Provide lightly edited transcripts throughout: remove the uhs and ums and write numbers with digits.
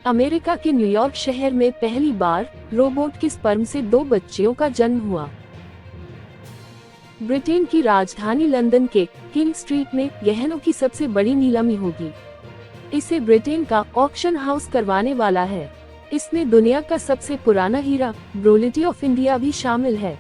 America के New York शहर में पहली बार रोबोट के स्पर्म से 2 बच्चियों का जन्म हुआ। ब्रिटेन की राजधानी लंदन के किंग स्ट्रीट में गहनों की सबसे बड़ी नीलामी होगी। इसे ब्रिटेन का ऑक्शन हाउस करवाने वाला है। इसमें दुनिया का सबसे पुराना हीरा ब्रोलिटी ऑफ इंडिया भी शामिल है,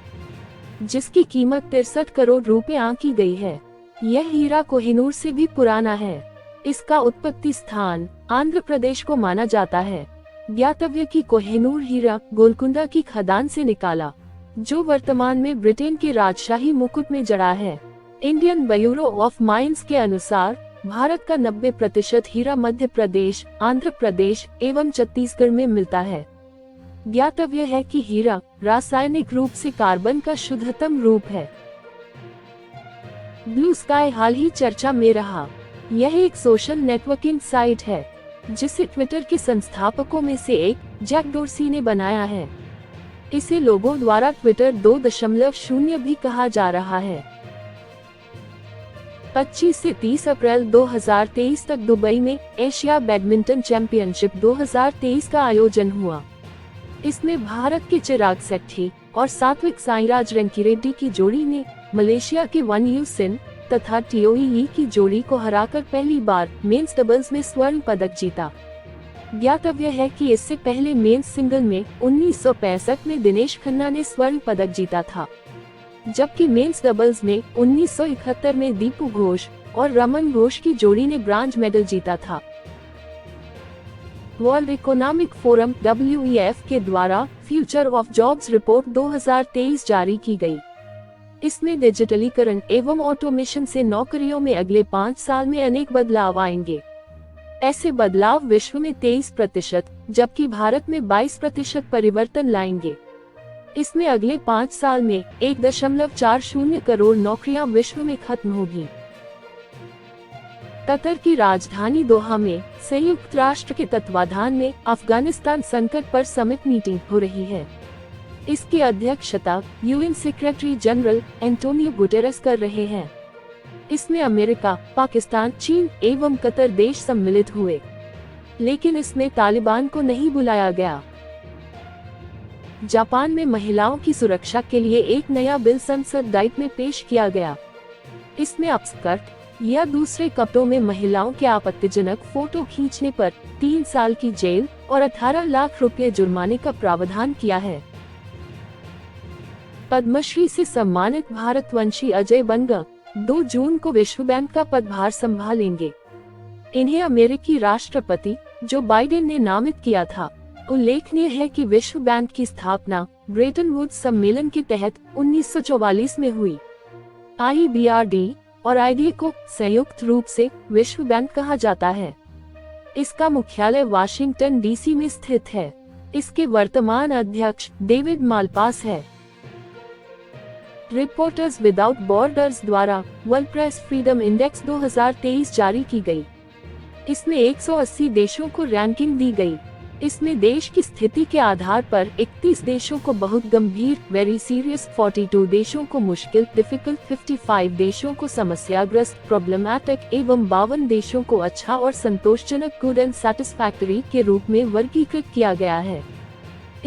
जिसकी कीमत 63 करोड़ रुपए आंकी गई है। यह हीरा कोहिनूर से भी पुराना है। इसका उत्पत्ति स्थान आंध्र प्रदेश को माना जाता है। ज्ञातव्य कि कोहिनूर हीरा गोलकुंडा की खदान से निकाला, जो वर्तमान में ब्रिटेन के राजशाही मुकुट में जड़ा है। इंडियन ब्यूरो ऑफ माइंस के अनुसार भारत का 90% हीरा मध्य प्रदेश, आंध्र प्रदेश एवं छत्तीसगढ़ में मिलता है। ज्ञातव्य है कि हीरा रासायनिक रूप से कार्बन का शुद्धतम रूप है। ब्लू स्काई हाल ही चर्चा में रहा। यह एक सोशल नेटवर्किंग साइट है, जिसे ट्विटर के संस्थापकों में से एक जैक डोर्सी ने बनाया है। इसे लोगों द्वारा ट्विटर 2.0 भी कहा जा रहा है। 25 से 30 अप्रैल 2023 तक दुबई में एशिया बैडमिंटन चैंपियनशिप 2023 का आयोजन हुआ। इसमें भारत के चिराग शेट्टी और सात्विक साईराज रंकीरेड्डी की जोड़ी ने मलेशिया के वन यू सिन तथा टीओई की जोड़ी को हराकर पहली बार मेंस डबल्स में स्वर्ण पदक जीता। ज्ञातव्य है कि इससे पहले मेंस सिंगल में 1965 में दिनेश खन्ना ने स्वर्ण पदक जीता था, जबकि मेंस डबल्स में 1971 में दीपू घोष और रमन घोष की जोड़ी ने ब्रांज मेडल जीता था। वर्ल्ड इकोनॉमिक फोरम WEF के द्वारा फ्यूचर ऑफ जॉब्स रिपोर्ट 2023 जारी की गई। इसमें डिजिटलीकरण एवं ऑटोमेशन से नौकरियों में अगले 5 साल में अनेक बदलाव आएंगे। ऐसे बदलाव विश्व में 23%, जबकि भारत में 22% परिवर्तन लाएंगे। इसमें अगले 5 साल में 1.40 करोड़ नौकरियां विश्व में खत्म होगी। कतर की राजधानी दोहा में संयुक्त राष्ट्र के तत्वाधान में अफगानिस्तान संकट पर समिट मीटिंग हो रही है। इसकी अध्यक्षता UN secretary general Antonio Guterres कर रहे हैं। इसमें अमेरिका, पाकिस्तान, चीन एवं कतर देश सम्मिलित हुए, लेकिन इसमें तालिबान को नहीं बुलाया गया। जापान में महिलाओं की सुरक्षा के लिए एक नया बिल संसद दायित्व में पेश किया गया। इसमें अपस्कर्ट या दूसरे कपड़ों में महिलाओं के आपत्तिजनक फोटो खींचने पर 3 साल की जेल और 18 लाख रुपए जुर्माने का प्रावधान किया है। पद्मश्री से सम्मानित भारतवंशी अजय बंगा 2 जून को विश्व बैंक का पदभार संभालेंगे। इन्हें अमेरिकी राष्ट्रपति जो बाइडेन ने नामित किया था। उल्लेखनीय है कि विश्व बैंक की स्थापना ब्रेटन वुड्स सम्मेलन के तहत 1944 में हुई। IBRD और IDA को संयुक्त रूप से विश्व बैंक कहा जाता है। इसका मुख्यालय वाशिंगटन DC में स्थित है। इसके वर्तमान अध्यक्ष डेविड मालपास है। रिपोर्टर्स विदाउट बॉर्डर्स द्वारा वर्ल्ड प्रेस फ्रीडम इंडेक्स 2023 जारी की गई। इसमें 180 देशों को रैंकिंग दी गई। इसमें देश की स्थिति के आधार पर 31 देशों को बहुत गंभीर वेरी सीरियस, 42 देशों को मुश्किल डिफिकल्ट, 55 देशों को समस्याग्रस्त प्रॉब्लमैटिक एवं 52 देशों को अच्छा और संतोषजनक गुड एंड सैटिस्फैक्टरी के रूप में वर्गीकृत किया गया है।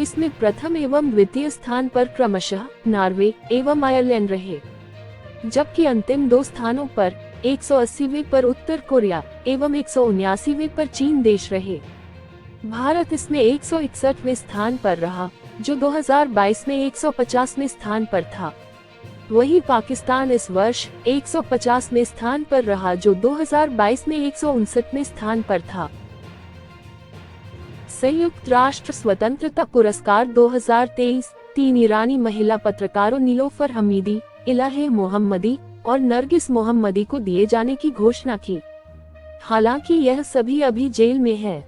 इसमें प्रथम एवं द्वितीय स्थान पर क्रमशः नॉर्वे एवं आयरलैंड रहे, जबकि अंतिम 2 स्थानों पर 180वें पर उत्तर कोरिया एवं 179वें पर चीन देश रहे। भारत इसमें 161वें स्थान पर रहा, जो 2022 में 150वें स्थान पर था। वहीं पाकिस्तान इस वर्ष 150वें स्थान पर रहा, जो 2022 में 159वें स्थान पर था। संयुक्त राष्ट्र स्वतंत्रता पुरस्कार 2023 3 ईरानी महिला पत्रकारों नीलोफर हमीदी, इलाहे मोहम्मदी और नरगिस मोहम्मदी को दिए जाने की घोषणा की। हालांकि यह सभी अभी जेल में है।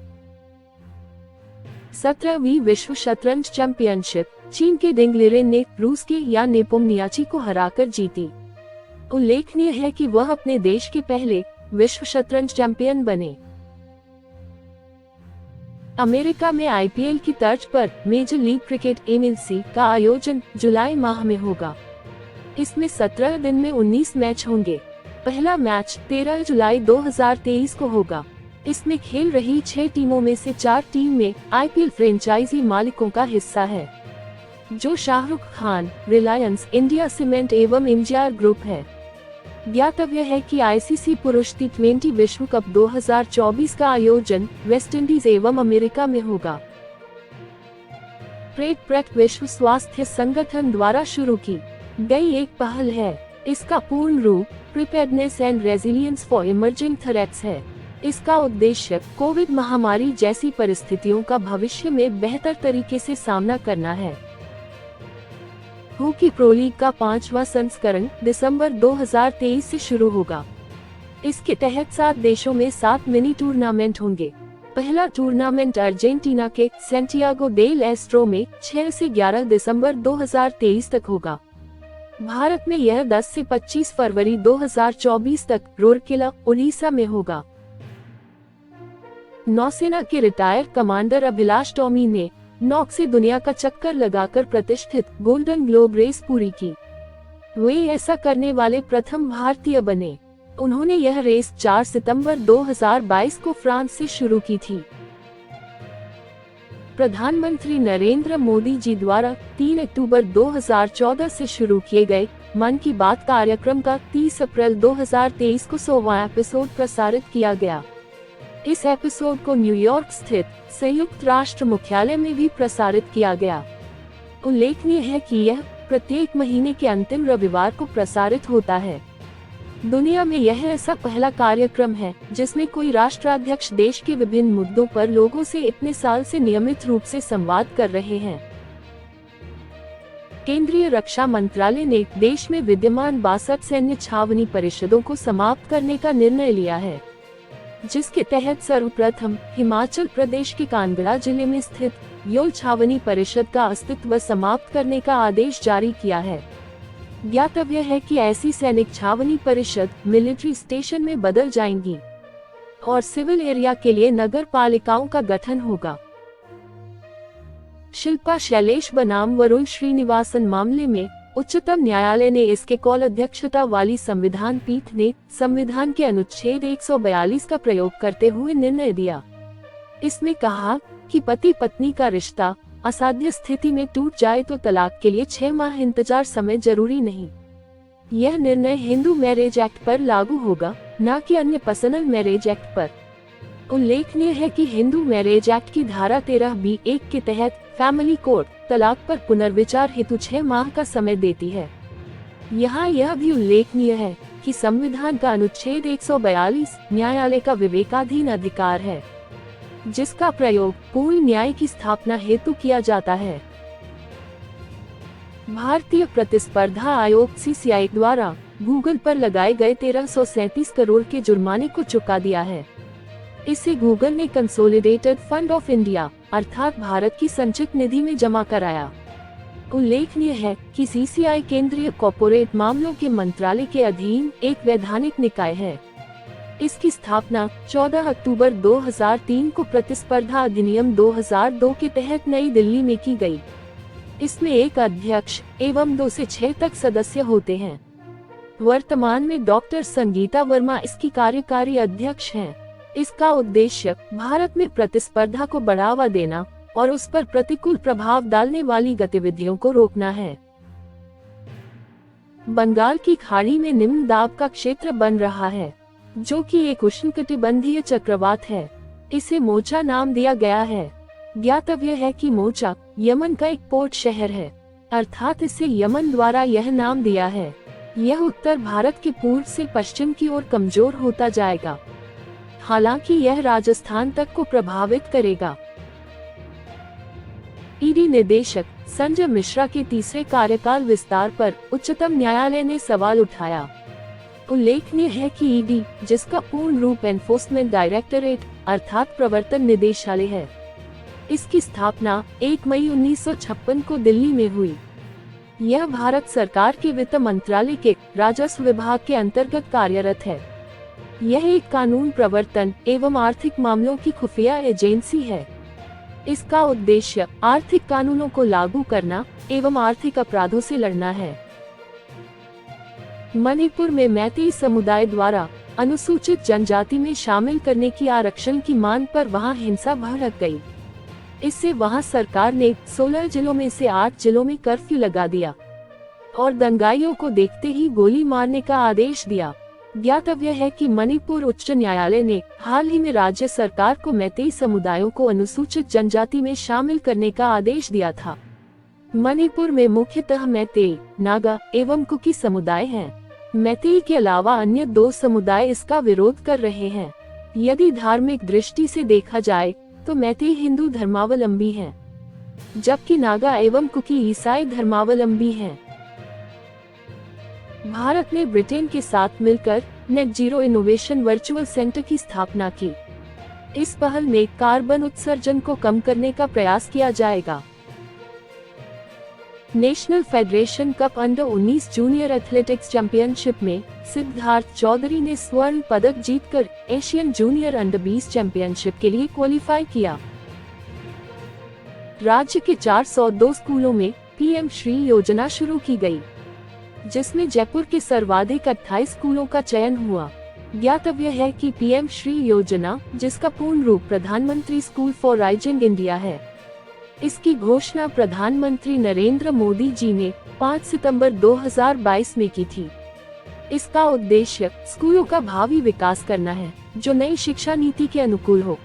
17वीं विश्व शतरंज चैंपियनशिप चीन के डिंग लिरेन ने रूस के यान नेपोमनियाची को हराकर जीती। उल्लेखनीय है कि वह अपने देश के पहले विश्व शतरंज चैंपियन बने। अमेरिका में IPL की तर्ज पर मेजर लीग क्रिकेट MLC का आयोजन जुलाई माह में होगा। इसमें 17 दिन में 19 मैच होंगे। पहला मैच 13 जुलाई 2023 को होगा। इसमें खेल रही 6 टीमों में से 4 टीम में आईपीएल फ्रेंचाइजी मालिकों का हिस्सा है, जो शाहरुख खान, रिलायंस, इंडिया सीमेंट एवं एमजीआर ग्रुप है। ज्ञातव्य है कि आईसीसी पुरुष टी20 विश्व कप 2024 का आयोजन वेस्टइंडीज एवं अमेरिका में होगा। ट्रेड प्रेट विश्व स्वास्थ्य संगठन द्वारा शुरू की गई एक पहल है। इसका पूर्ण रूप preparedness and resilience for emerging threats है। इसका उद्देश्य कोविड महामारी जैसी परिस्थितियों का भविष्य में बेहतर तरीके से सामना करना है। हॉकी प्रो लीग का 5वां संस्करण दिसंबर 2023 से शुरू होगा। इसके तहत 7 देशों में 7 मिनी टूर्नामेंट होंगे। पहला टूर्नामेंट अर्जेंटीना के सैंटियागो डेल एस्ट्रो में 6 से 11 दिसंबर 2023 तक होगा। भारत में यह 10 से 25 फरवरी 2024 तक रूरकेला, उड़ीसा में होगा। नौसेना के रिटायर्ड कमांडर अभिलाष टॉमी ने नौक से दुनिया का चक्कर लगाकर प्रतिष्ठित गोल्डन ग्लोब रेस पूरी की। वे ऐसा करने वाले प्रथम भारतीय बने। उन्होंने यह रेस 4 सितंबर 2022 को फ्रांस से शुरू की थी। प्रधानमंत्री नरेंद्र मोदी जी द्वारा 3 अक्टूबर 2014 से शुरू किए गए मन की बात कार्यक्रम का 30 अप्रैल 2023 को 100वां एपिसोड प्रसारित किया गया। इस एपिसोड को न्यूयॉर्क स्थित संयुक्त राष्ट्र मुख्यालय में भी प्रसारित किया गया। उल्लेखनीय है कि यह प्रत्येक महीने के अंतिम रविवार को प्रसारित होता है। दुनिया में यह ऐसा पहला कार्यक्रम है जिसमें कोई राष्ट्राध्यक्ष देश के विभिन्न मुद्दों पर लोगों से इतने साल से नियमित रूप से संवाद कर रहे हैं। केंद्रीय रक्षा मंत्रालय ने देश में विद्यमान 62 सैन्य छावनी परिषदों को समाप्त करने का निर्णय लिया है, जिसके तहत सर्वप्रथम हिमाचल प्रदेश के कांगड़ा जिले में स्थित योल छावनी परिषद का अस्तित्व समाप्त करने का आदेश जारी किया है। ज्ञातव्य है कि ऐसी सैनिक छावनी परिषद मिलिट्री स्टेशन में बदल जाएंगी और सिविल एरिया के लिए नगर पालिकाओं का गठन होगा। शिल्पा शैलेश बनाम वरुण श्रीनिवासन मामले में उच्चतम न्यायालय ने इसके कॉल अध्यक्षता वाली संविधान पीठ ने संविधान के अनुच्छेद 142 का प्रयोग करते हुए निर्णय दिया। इसमें कहा कि पति पत्नी का रिश्ता असाध्य स्थिति में टूट जाए तो तलाक के लिए 6 माह इंतजार समय जरूरी नहीं। यह निर्णय हिंदू मैरिज एक्ट पर लागू होगा, न कि अन्य पर्सनल मैरिज एक्ट पर। उल्लेखनीय है कि हिंदू मैरिज एक्ट की धारा 13B(1) के तहत फैमिली कोर्ट तलाक पर पुनर्विचार हेतु 6 माह का समय देती है। यहाँ यह भी उल्लेखनीय है कि संविधान का अनुच्छेद 142 न्यायालय का विवेकाधीन अधिकार है, जिसका प्रयोग पूर्ण न्याय की स्थापना हेतु किया जाता है। भारतीय प्रतिस्पर्धा आयोग CCI द्वारा गूगल पर लगाए गए 1337 करोड़ के जुर्माने को चुका दिया है। इसे गूगल ने कंसोलिडेटेड फंड ऑफ इंडिया अर्थात भारत की संचित निधि में जमा कराया। उल्लेखनीय है कि CCI केंद्रीय कॉर्पोरेट मामलों के मंत्रालय के अधीन एक वैधानिक निकाय है। इसकी स्थापना 14 अक्टूबर 2003 को प्रतिस्पर्धा अधिनियम 2002 के तहत नई दिल्ली में की गई। इसमें एक अध्यक्ष एवं 2 से 6 तक सदस्य होते हैं। वर्तमान में डॉक्टर संगीता वर्मा इसकी कार्यकारी अध्यक्ष हैं। इसका उद्देश्य भारत में प्रतिस्पर्धा को बढ़ावा देना और उस पर प्रतिकूल प्रभाव डालने वाली गतिविधियों को रोकना है। बंगाल की खाड़ी में निम्न दाब का क्षेत्र बन रहा है, जो कि एक उष्णकटिबंधीय चक्रवात है। इसे मोचा नाम दिया गया है। ज्ञातव्य है कि मोचा यमन का एक पोर्ट शहर है, अर्थात इसे यमन द्वारा यह नाम दिया है। यह उत्तर भारत के पूर्व से पश्चिम की ओर कमजोर होता जाएगा, हालांकि यह राजस्थान तक को प्रभावित करेगा। ईडी निदेशक संजय मिश्रा के तीसरे कार्यकाल विस्तार पर उच्चतम न्यायालय ने सवाल उठाया। उल्लेखनीय है कि ईडी, जिसका पूर्ण रूप एनफोर्समेंट डायरेक्टरेट अर्थात प्रवर्तन निदेशालय है, इसकी स्थापना 1 मई 1956 को दिल्ली में हुई। यह भारत सरकार के वित्त मंत्रालय के राजस्व विभाग के अंतर्गत कार्यरत है। यह एक कानून प्रवर्तन एवं आर्थिक मामलों की खुफिया एजेंसी है। इसका उद्देश्य आर्थिक कानूनों को लागू करना एवं आर्थिक अपराधों से लड़ना है। मणिपुर में मैतेई समुदाय द्वारा अनुसूचित जनजाति में शामिल करने की आरक्षण की मांग पर वहां हिंसा भड़क गई। इससे वहां सरकार ने 16 जिलों में से 8 जिलों में कर्फ्यू लगा दिया और दंगाइयों को देखते ही गोली मारने का आदेश दिया। ज्ञातव्य है कि मणिपुर उच्च न्यायालय ने हाल ही में राज्य सरकार को मैतेई समुदायों को अनुसूचित जनजाति में शामिल करने का आदेश दिया था। मणिपुर में मुख्यतः मैतेई, नागा एवं कुकी समुदाय हैं। मैतेई के अलावा अन्य 2 समुदाय इसका विरोध कर रहे हैं। यदि धार्मिक दृष्टि से देखा जाए तो मैतेई हिंदू धर्मावलंबी हैं, जबकि नागा एवं कुकी ईसाई धर्मावलंबी हैं। भारत ने ब्रिटेन के साथ मिलकर net zero innovation virtual centre की स्थापना की। इस पहल में कार्बन उत्सर्जन को कम करने का प्रयास किया जाएगा। National federation cup under 19 junior athletics championship में सिद्धार्थ चौधरी ने स्वर्ण पदक जीतकर एशियन जूनियर अंडर 20 चैंपियनशिप के लिए क्वालिफाई किया। राज्य के 402 स्कूलों में पीएम श्री योजना शुरू की गई, जिसमें जयपुर के सर्वाधिक 28 स्कूलों का चयन हुआ। ज्ञातव्य है कि पीएम श्री योजना, जिसका पूर्ण रूप प्रधानमंत्री स्कूल फॉर राइजिंग इंडिया है, इसकी घोषणा प्रधानमंत्री नरेंद्र मोदी जी ने 5 सितंबर 2022 में की थी। इसका उद्देश्य स्कूलों का भावी विकास करना है, जो नई शिक्षा नीति के अनुकूल हो।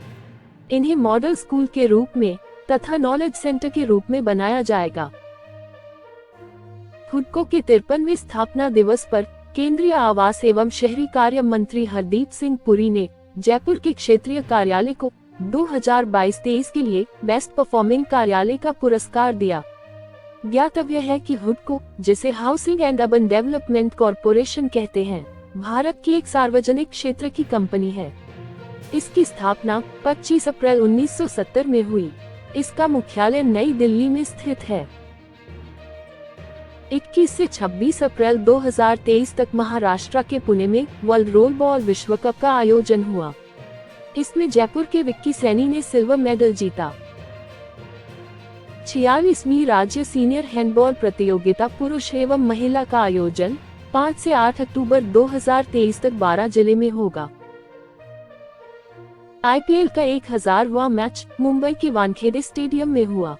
इन्हें मॉडल स्कूल के रूप में तथा नॉलेज सेंटर के रूप में बनाया जाएगा। हुडको के 53वें स्थापना दिवस पर केंद्रीय आवास एवं शहरी कार्य मंत्री हरदीप सिंह पुरी ने जयपुर के क्षेत्रीय कार्यालय को 2022-23 के लिए बेस्ट परफॉर्मिंग कार्यालय का पुरस्कार दिया। ज्ञातव्य है कि हुडको, जिसे housing and urban development corporation कहते हैं, भारत की एक सार्वजनिक क्षेत्र की कंपनी है। इसकी स्थापना 25 अप्रैल 1970 में हुई। इसका मुख्यालय नई दिल्ली में स्थित है। 21 से 26 अप्रैल 2023 तक महाराष्ट्र के पुणे में वर्ल्ड रोल बॉल विश्व कप का आयोजन हुआ। इसमें जयपुर के विक्की सैनी ने सिल्वर मेडल जीता। 46वीं राज्य सीनियर हैंडबॉल प्रतियोगिता पुरुष एवं महिला का आयोजन 5 से 8 अक्टूबर 2023 तक 12 जिले में होगा। आईपीएल का 1000वां मैच मुंबई के वानखेड़े स्टेडियम में हुआ।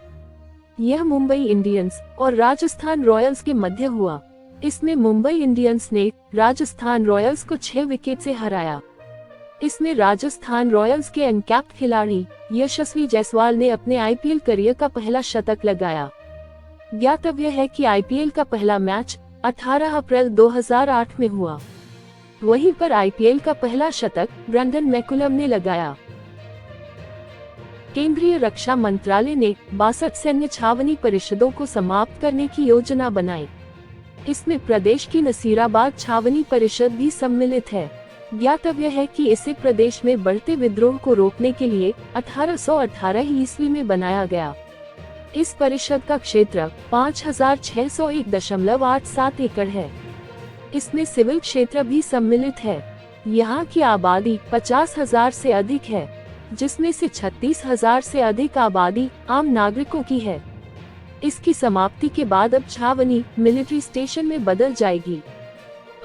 यह मुंबई इंडियंस और राजस्थान रॉयल्स के मध्य हुआ। इसमें मुंबई इंडियंस ने राजस्थान रॉयल्स को 6 विकेट से हराया। इसमें राजस्थान रॉयल्स के अनकैप्ड खिलाड़ी यशस्वी जायसवाल ने अपने आईपीएल करियर का पहला शतक लगाया। ज्ञातव्य है कि आईपीएल का पहला मैच 18 अप्रैल 2008 में हुआ। वहीं पर आईपीएल का पहला शतक ब्रेंडन मैकुलम ने लगाया। केंद्रीय रक्षा मंत्रालय ने 62 सैन्य छावनी परिषदों को समाप्त करने की योजना बनाई। इसमें प्रदेश की नसीराबाद छावनी परिषद भी सम्मिलित है। ज्ञातव्य है कि इसे प्रदेश में बढ़ते विद्रोह को रोकने के लिए 1818 ईस्वी में बनाया गया। इस परिषद का क्षेत्र 5601.87 एकड़ है। इसमें सिविल क्षेत्र भी सम्मिलित है। यहाँ की आबादी 50,000 से अधिक है, जिसमें से 36,000 से अधिक आबादी आम नागरिकों की है। इसकी समाप्ति के बाद अब छावनी मिलिट्री स्टेशन में बदल जाएगी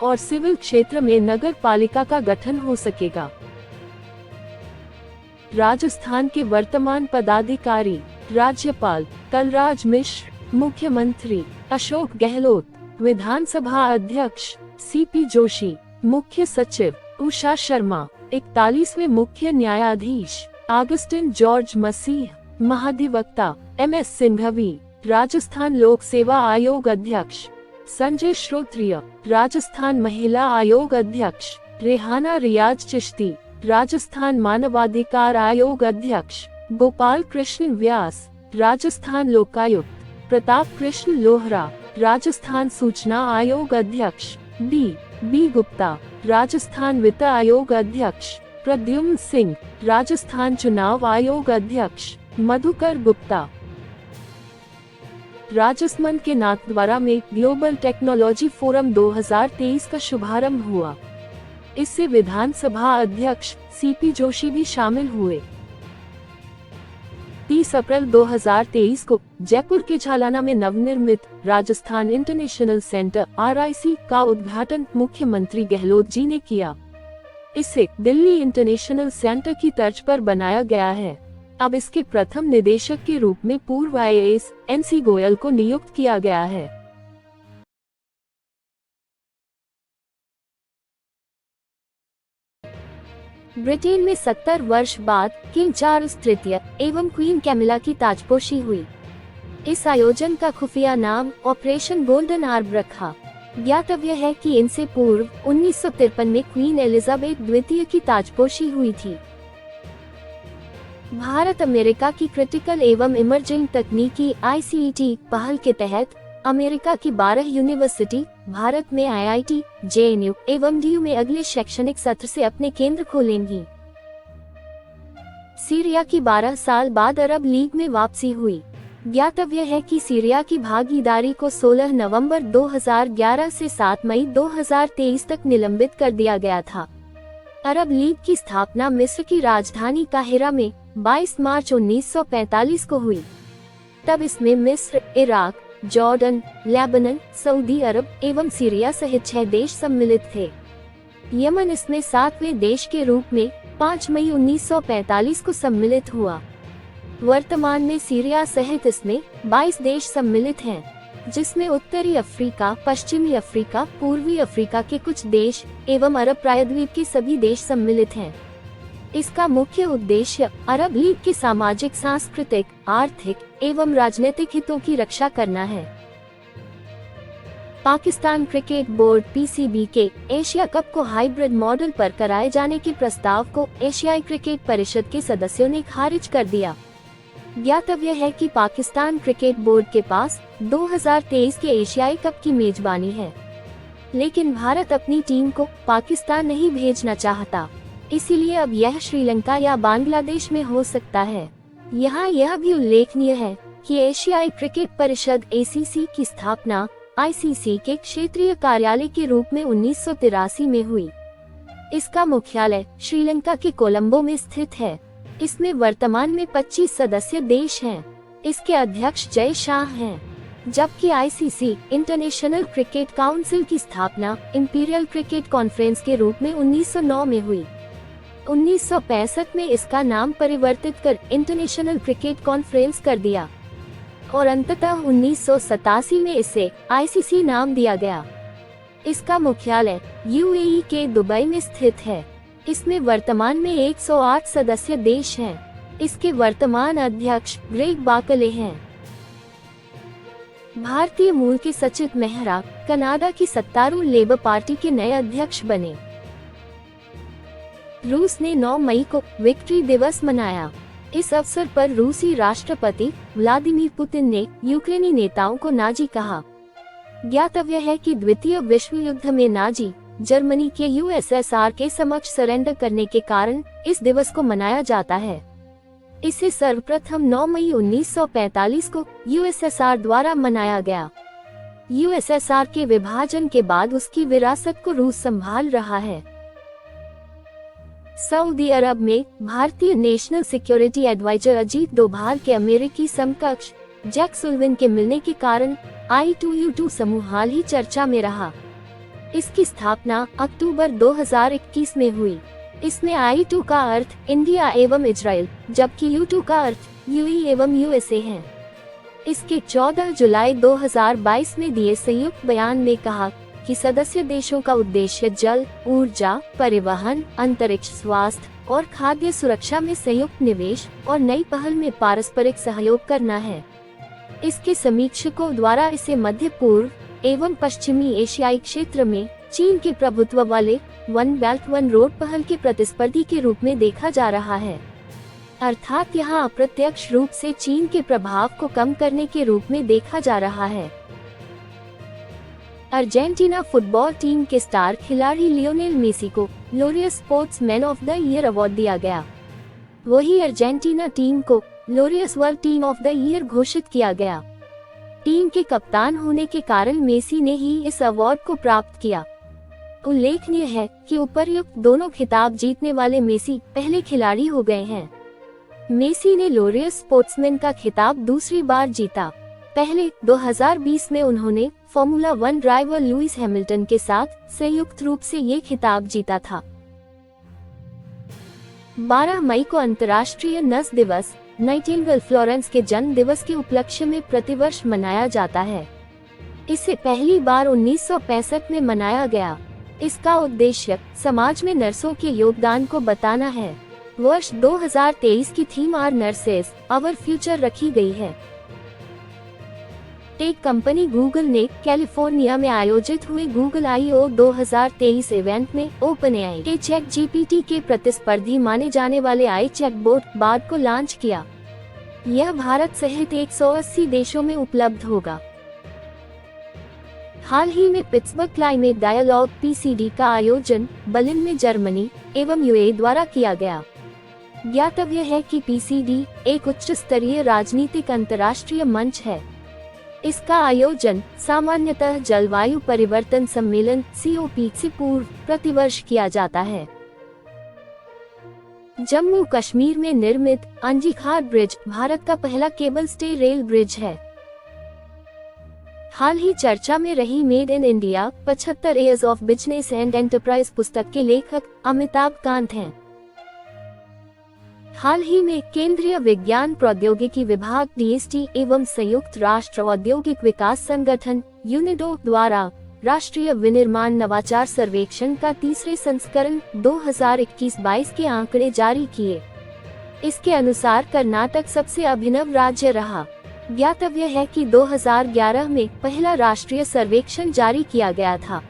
और सिविल क्षेत्र में नगर पालिका का गठन हो सकेगा। राजस्थान के वर्तमान पदाधिकारी राज्यपाल कलराज मिश्र, मुख्यमंत्री अशोक गहलोत, विधानसभा अध्यक्ष सीपी जोशी, मुख्य सचिव उषा शर्मा, 41वें मुख्य न्यायाधीश ऑगस्टिन जॉर्ज मसीह, महाधिवक्ता MS सिंघवी, राजस्थान लोक सेवा आयोग अध्यक्ष संजय श्रोत्रिय, राजस्थान महिला आयोग अध्यक्ष रेहाना रियाज चिश्ती, राजस्थान मानवाधिकार आयोग अध्यक्ष गोपाल कृष्ण व्यास, राजस्थान लोकायुक्त प्रताप कृष्ण लोहरा, राजस्थान सूचना आयोग अध्यक्ष B गुप्ता, राजस्थान वित्त आयोग अध्यक्ष प्रद्युम्न सिंह, राजस्थान चुनाव आयोग अध्यक्ष मधुकर गुप्ता। राजसमंद के नाथद्वारा में ग्लोबल टेक्नोलॉजी फोरम 2023 का शुभारंभ हुआ। इससे विधानसभा अध्यक्ष सीपी जोशी भी शामिल हुए। 30 अप्रैल 2023 को जयपुर के झालाना में नवनिर्मित राजस्थान इंटरनेशनल सेंटर RIC का उद्घाटन मुख्यमंत्री गहलोत जी ने किया। इसे दिल्ली इंटरनेशनल सेंटर की तर्ज पर बनाया गया है। अब इसके प्रथम निदेशक के रूप में पूर्व IAS NC गोयल को नियुक्त किया गया है। ब्रिटेन में 70 वर्ष बाद किंग चार्ल्स तृतीय एवं क्वीन कैमिला की ताजपोशी हुई। इस आयोजन का खुफिया नाम ऑपरेशन गोल्डन आर्ब रखा। ज्ञातव्य है कि इनसे पूर्व 1953 में क्वीन एलिजाबेथ द्वितीय की ताजपोशी हुई थी। भारत अमेरिका की क्रिटिकल एवं इमर्जिंग तकनीकी ICET पहल के तहत अमेरिका की 12 यूनिवर्सिटी भारत में IIT, JNU एवं DU में अगले शैक्षणिक सत्र से अपने केंद्र खोलेंगी। सीरिया की 12 साल बाद अरब लीग में वापसी हुई। ज्ञातव्य है कि सीरिया की भागीदारी को 16 नवंबर 2011 से 7 मई 2023 तक निलंबित कर दिया गया था। अरब लीग की स्थापना मिस्र की राजधानी काहिरा में 22 मार्च 1945 को हुई। तब इसमें मिस्र, इराक, जॉर्डन, लेबनान, सऊदी अरब एवं सीरिया सहित 6 देश सम्मिलित थे। यमन इसमें 7वें देश के रूप में 5 मई 1945 को सम्मिलित हुआ। वर्तमान में सीरिया सहित इसमें 22 देश सम्मिलित हैं, जिसमें उत्तरी अफ्रीका, पश्चिमी अफ्रीका, पूर्वी अफ्रीका के कुछ देश एवं अरब प्रायद्वीप के सभी देश सम्मिलित हैं। इसका मुख्य उद्देश्य अरब लीग के सामाजिक, सांस्कृतिक, आर्थिक एवं राजनीतिक हितों की रक्षा करना है। पाकिस्तान क्रिकेट बोर्ड PCB के एशिया कप को हाइब्रिड मॉडल पर कराए जाने के प्रस्ताव को एशियाई क्रिकेट परिषद के सदस्यों ने खारिज कर दिया। ज्ञातव्य है कि पाकिस्तान क्रिकेट बोर्ड के पास 2023 के एशियाई कप की मेजबानी है, लेकिन भारत अपनी टीम को पाकिस्तान नहीं भेजना चाहता, इसीलिए अब यह श्रीलंका या बांग्लादेश में हो सकता है। यहाँ यह भी उल्लेखनीय है कि एशियाई क्रिकेट परिषद ACC की स्थापना ICC के क्षेत्रीय कार्यालय के रूप में 1983 में हुई। इसका मुख्यालय श्रीलंका के कोलंबो में स्थित है। इसमें वर्तमान में 25 सदस्य देश हैं। इसके अध्यक्ष जय शाह हैं, जबकि ICC इंटरनेशनल क्रिकेट काउंसिल की स्थापना इंपीरियल क्रिकेट कॉन्फ्रेंस के रूप में 1909 में हुई। 1965 में इसका नाम परिवर्तित कर इंटरनेशनल क्रिकेट कॉन्फ्रेंस कर दिया और अंततः 1987 में इसे ICC नाम दिया गया। इसका मुख्यालय UAE के दुबई में स्थित है। इसमें वर्तमान में 108 सदस्य देश हैं। इसके वर्तमान अध्यक्ष ग्रेग बाकले हैं। भारतीय मूल के सचित मेहरा कनाडा की सत्तारूढ़ लेबर पार्टी के नए अध्यक्ष बने। रूस ने 9 मई को विक्ट्री दिवस मनाया। इस अवसर पर रूसी राष्ट्रपति व्लादिमीर पुतिन ने यूक्रेनी नेताओं को नाजी कहा। ज्ञातव्य है कि द्वितीय विश्व युद्ध में नाजी जर्मनी के USSR के समक्ष सरेंडर करने के कारण इस दिवस को मनाया जाता है। इसे सर्वप्रथम 9 मई 1945 को USSR द्वारा मनाया गया। USSR के विभाजन के बाद उसकी विरासत को रूस संभाल रहा है। सऊदी अरब में भारतीय national security adviser Ajit Doval के अमेरिकी समकक्ष जैक सुल्लिवन के मिलने के कारण I2U2 समूह हाल ही चर्चा में रहा। इसकी स्थापना अक्टूबर 2021 में हुई। इसमें I2 का अर्थ इंडिया एवं इजराइल, जबकि U2 का अर्थ UAE एवं USA है। इसके 14 जुलाई 2022 में दिए संयुक्त बयान में कहा कि सदस्य देशों का उद्देश्य जल, ऊर्जा, परिवहन, अंतरिक्ष, स्वास्थ्य और खाद्य सुरक्षा में संयुक्त निवेश और नई पहल में पारस्परिक सहयोग करना है। इसके समीक्षकों द्वारा इसे मध्य पूर्व एवं पश्चिमी एशियाई क्षेत्र में चीन के प्रभुत्व वाले वन बेल्ट वन रोड पहल के प्रतिस्पर्धी के रूप में देखा जा रहा है। अर्थात यहाँ अप्रत्यक्ष रूप से चीन के प्रभाव को कम करने के रूप में देखा जा रहा है। अर्जेंटीना फुटबॉल टीम के स्टार खिलाड़ी लियोनेल मेसी को Laureus sports man of the year award दिया गया। वही अर्जेंटीना टीम को Laureus world team of the year घोषित किया गया। टीम के कप्तान होने के कारण मेसी ने ही इस अवार्ड को प्राप्त किया। उल्लेखनीय है कि उपर्युक्त दोनों खिताब जीतने वाले मेसी पहले खिलाड़ी हो गए हैं। मेसी ने लोरियस स्पोर्ट्समैन का खिताब दूसरी बार जीता। पहले 2020 में उन्होंने फॉर्मूला 1 ड्राइवर लुइस हैमिल्टन के साथ संयुक्त रूप से ये खिताब जीता था। 12 मई को अंतर्राष्ट्रीय नर्स दिवस नाइटिंगेल फ्लोरेंस के जन्म दिवस के उपलक्ष्य में प्रतिवर्ष मनाया जाता है। इसे पहली बार 1965 में मनाया गया। इसका उद्देश्य समाज में नर्सों के योगदान को बताना है। वर्ष 2023 की theme our nurses our future रखी गई है। टेक कंपनी गूगल ने कैलिफोर्निया में आयोजित हुए गूगल I/O 2023 इवेंट में OpenAI के ChatGPT के प्रतिस्पर्धी माने जाने वाले आई चैटबॉट बार्ड को लॉन्च किया। यह भारत सहित 180 देशों में उपलब्ध होगा। हाल ही में पिट्सबर्ग क्लाइमेट डायलॉग PCD का आयोजन बर्लिन में जर्मनी एवं UAE द्वारा किया गया। ज्ञातव्य है कि PCD एक उच्च स्तरीय राजनीतिक अंतर्राष्ट्रीय मंच है। इसका आयोजन सामान्यतः जलवायु परिवर्तन सम्मेलन COP से पूर्व प्रतिवर्ष किया जाता है। जम्मू कश्मीर में निर्मित अंजीखार ब्रिज भारत का पहला केबल स्टे रेल ब्रिज है। हाल ही चर्चा में रही made in India 75 years of business and enterprise पुस्तक के लेखक अमिताभ कांत हैं। हाल ही में केंद्रीय विज्ञान प्रौद्योगिकी विभाग DST एवं संयुक्त राष्ट्र औद्योगिक विकास संगठन UNIDO द्वारा राष्ट्रीय विनिर्माण नवाचार सर्वेक्षण का तीसरे संस्करण 2021-22 के आंकड़े जारी किए। इसके अनुसार कर्नाटक सबसे अभिनव राज्य रहा। ज्ञातव्य है कि 2011 में पहला राष्ट्रीय सर्वेक्षण जारी किया गया था।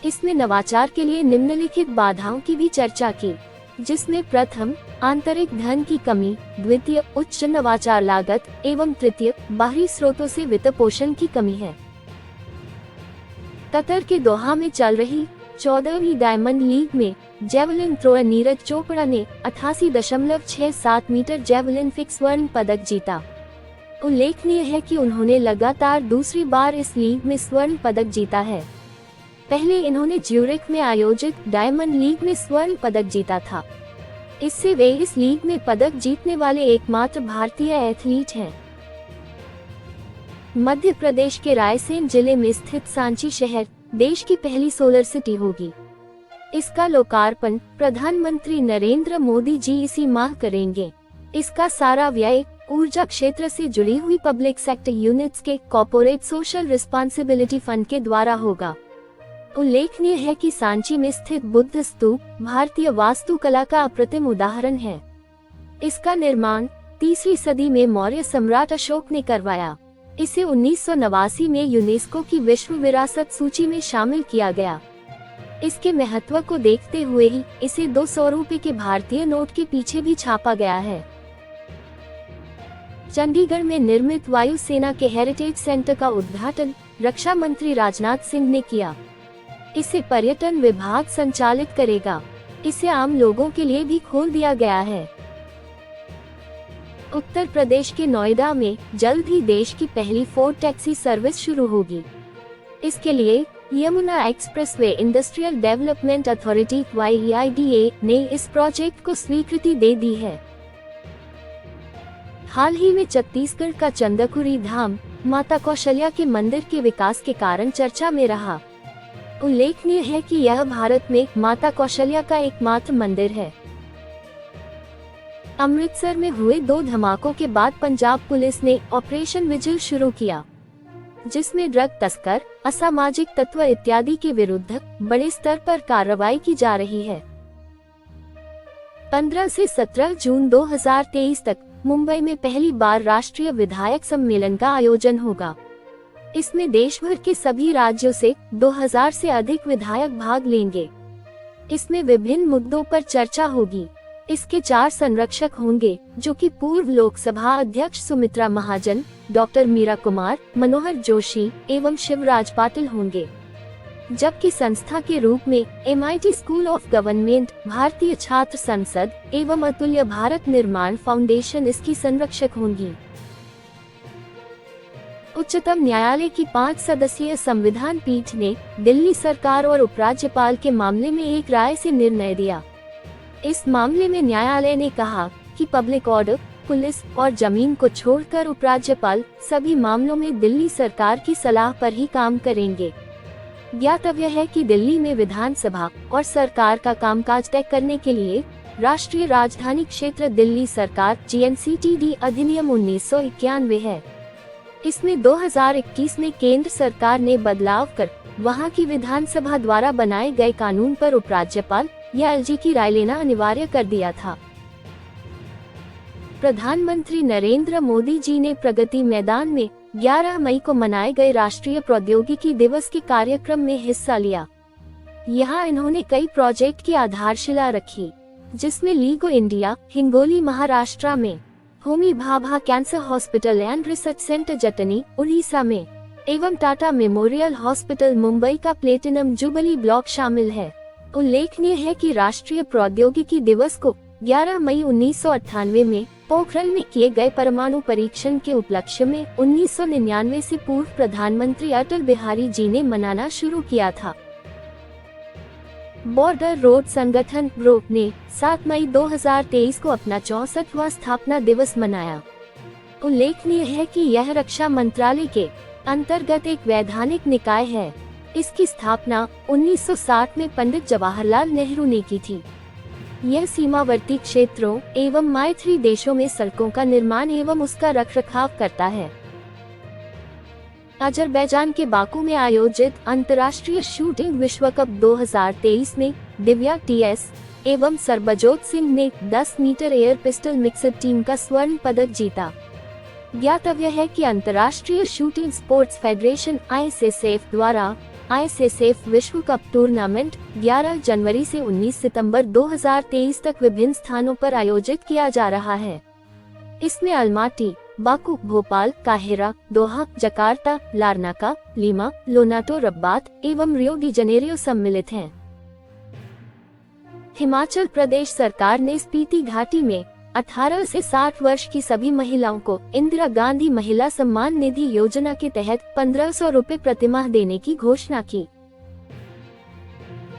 इसमें नवाचार के लिए निम्नलिखित बाधाओं की भी चर्चा की, जिसमें प्रथम आंतरिक धन की कमी, द्वितीय उच्च नवाचार लागत एवं तृतीय बाहरी स्रोतों से वित्त पोषण की कमी है। कतर के दोहा में चल रही 14वीं डायमंड लीग में जेवलिन थ्रोअर नीरज चोपड़ा ने 88.67 मीटर जेवलिन फिक्स स्वर्ण पदक जीता। उल्लेखनीय है कि उन्होंने लगातार दूसरी बार इस लीग में स्वर्ण पदक जीता है। पहले इन्होंने ज्यूरिख में आयोजित डायमंड लीग में स्वर्ण पदक जीता था। इससे वे इस लीग में पदक जीतने वाले एकमात्र भारतीय एथलीट हैं। मध्य प्रदेश के रायसेन जिले में स्थित सांची शहर देश की पहली सोलर सिटी होगी। इसका लोकार्पण प्रधानमंत्री नरेंद्र मोदी जी इसी माह करेंगे। इसका सारा व्यय ऊर्जा क्षेत्र से जुड़ी हुई पब्लिक सेक्टर यूनिट्स के कॉर्पोरेट सोशल रिस्पॉन्सिबिलिटी फंड के द्वारा होगा। उल्लेखनीय है कि सांची में स्थित बुद्ध स्तूप भारतीय वास्तुकला का अप्रतिम उदाहरण है। इसका निर्माण 3वीं सदी में मौर्य सम्राट अशोक ने करवाया। इसे 1989 में यूनेस्को की विश्व विरासत सूची में शामिल किया गया। इसके महत्व को देखते हुए ही इसे 200 रुपए के भारतीय नोट के पीछे भी छापा गया है। चंडीगढ़ में निर्मित वायुसेना के हेरिटेज सेंटर का उद्घाटन रक्षा मंत्री राजनाथ सिंह ने किया। इसे पर्यटन विभाग संचालित करेगा। इसे आम लोगों के लिए भी खोल दिया गया है। उत्तर प्रदेश के नोएडा में जल्द ही देश की पहली फोर्ड टैक्सी सर्विस शुरू होगी। इसके लिए Yamuna expressway industrial development authority YEIDA ने इस प्रोजेक्ट को स्वीकृति दे दी है। हाल ही में छत्तीसगढ़ का चंदकुरी धाम माता कौशल्या के मंदिर के विकास के कारण चर्चा में रहा। उल्लेखनीय है कि यह भारत में माता कौशल्या का एकमात्र मंदिर है। अमृतसर में हुए 2 धमाकों के बाद पंजाब पुलिस ने ऑपरेशन विजिल शुरू किया, जिसमें ड्रग तस्कर, असामाजिक तत्व इत्यादि के विरुद्ध बड़े स्तर पर कार्रवाई की जा रही है। 15 से 17 जून 2023 तक मुंबई में पहली बार राष्ट्रीय विधायक सम्मेलन का आयोजन होगा। इसमें देश भर के सभी राज्यों से 2000 से अधिक विधायक भाग लेंगे। इसमें विभिन्न मुद्दों पर चर्चा होगी। इसके 4 संरक्षक होंगे, जो कि पूर्व लोकसभा अध्यक्ष सुमित्रा महाजन, डॉक्टर मीरा कुमार, मनोहर जोशी एवं शिवराज पाटिल होंगे। जबकि संस्था के रूप में MIT स्कूल ऑफ गवर्नमेंट, भारतीय छात्र संसद एवं अतुल्य भारत निर्माण फाउंडेशन इसकी संरक्षक होंगी। उच्चतम न्यायालय की 5 सदस्यीय संविधान पीठ ने दिल्ली सरकार और उपराज्यपाल के मामले में एक राय से निर्णय दिया। इस मामले में न्यायालय ने कहा कि पब्लिक ऑर्डर, पुलिस और जमीन को छोड़कर उपराज्यपाल सभी मामलों में दिल्ली सरकार की सलाह पर ही काम करेंगे। ज्ञातव्य है कि दिल्ली में विधानसभा और सरकार का कामकाज तय करने के लिए राष्ट्रीय राजधानी क्षेत्र दिल्ली सरकार GNCTD अधिनियम 1991 है। इसमें 2021 में केंद्र सरकार ने बदलाव कर वहां की विधानसभा द्वारा बनाए गए कानून पर उपराज्यपाल या LG की राय लेना अनिवार्य कर दिया था। प्रधानमंत्री नरेंद्र मोदी जी ने प्रगति मैदान में 11 मई को मनाए गए राष्ट्रीय प्रौद्योगिकी दिवस के कार्यक्रम में हिस्सा लिया। यहाँ इन्होंने कई प्रोजेक्ट की आधारशिला रखी, जिसमें लीगो इंडिया हिंगोली महाराष्ट्र में, Homi Bhabha cancer hospital and research centre Jatni Orissa में एवं टाटा मेमोरियल हॉस्पिटल मुंबई का प्लेटिनम जुबली ब्लॉक शामिल है। उल्लेखनीय है कि राष्ट्रीय प्रौद्योगिकी दिवस को 11 मई 1998 में पोखरण में किए गए परमाणु परीक्षण के उपलक्ष्य में 1999 से पूर्व प्रधानमंत्री अटल बिहारी जी ने मनाना शुरू किया था। बॉर्डर रोड संगठन ब्रो ने 7 मई 2023 को अपना 64वां स्थापना दिवस मनाया। उल्लेखनीय है कि यह रक्षा मंत्रालय के अंतर्गत एक वैधानिक निकाय है। इसकी स्थापना 1960 में पंडित जवाहरलाल नेहरू ने की थी। यह सीमावर्ती क्षेत्रों एवं मैत्री देशों में सड़कों का निर्माण एवं उसका रखरखाव करता है। अजरबैजान के बाकू में आयोजित अंतर्राष्ट्रीय शूटिंग विश्व कप 2023 में दिव्या TS एवं सरबजोत सिंह ने 10 metre air pistol mixed team का स्वर्ण पदक जीता। ज्ञातव्य है कि अंतर्राष्ट्रीय शूटिंग स्पोर्ट्स फेडरेशन ISSF द्वारा ISSF विश्व कप टूर्नामेंट 11 जनवरी से 19 सितंबर 2023 तक विभिन्न स्थानों पर आयोजित किया जा रहा है। इसमें अलमाटी, बाकू, भोपाल, काहिरा, दोहा, जकार्ता, लारनाका, लीमा, लोनाटो, रब्बात एवं रियो डी जनेरियो सम्मिलित हैं। हिमाचल प्रदेश सरकार ने स्पीति घाटी में 18 से 60 वर्ष की सभी महिलाओं को इंदिरा गांधी महिला सम्मान निधि योजना के तहत 1500 रुपए प्रतिमाह देने की घोषणा की।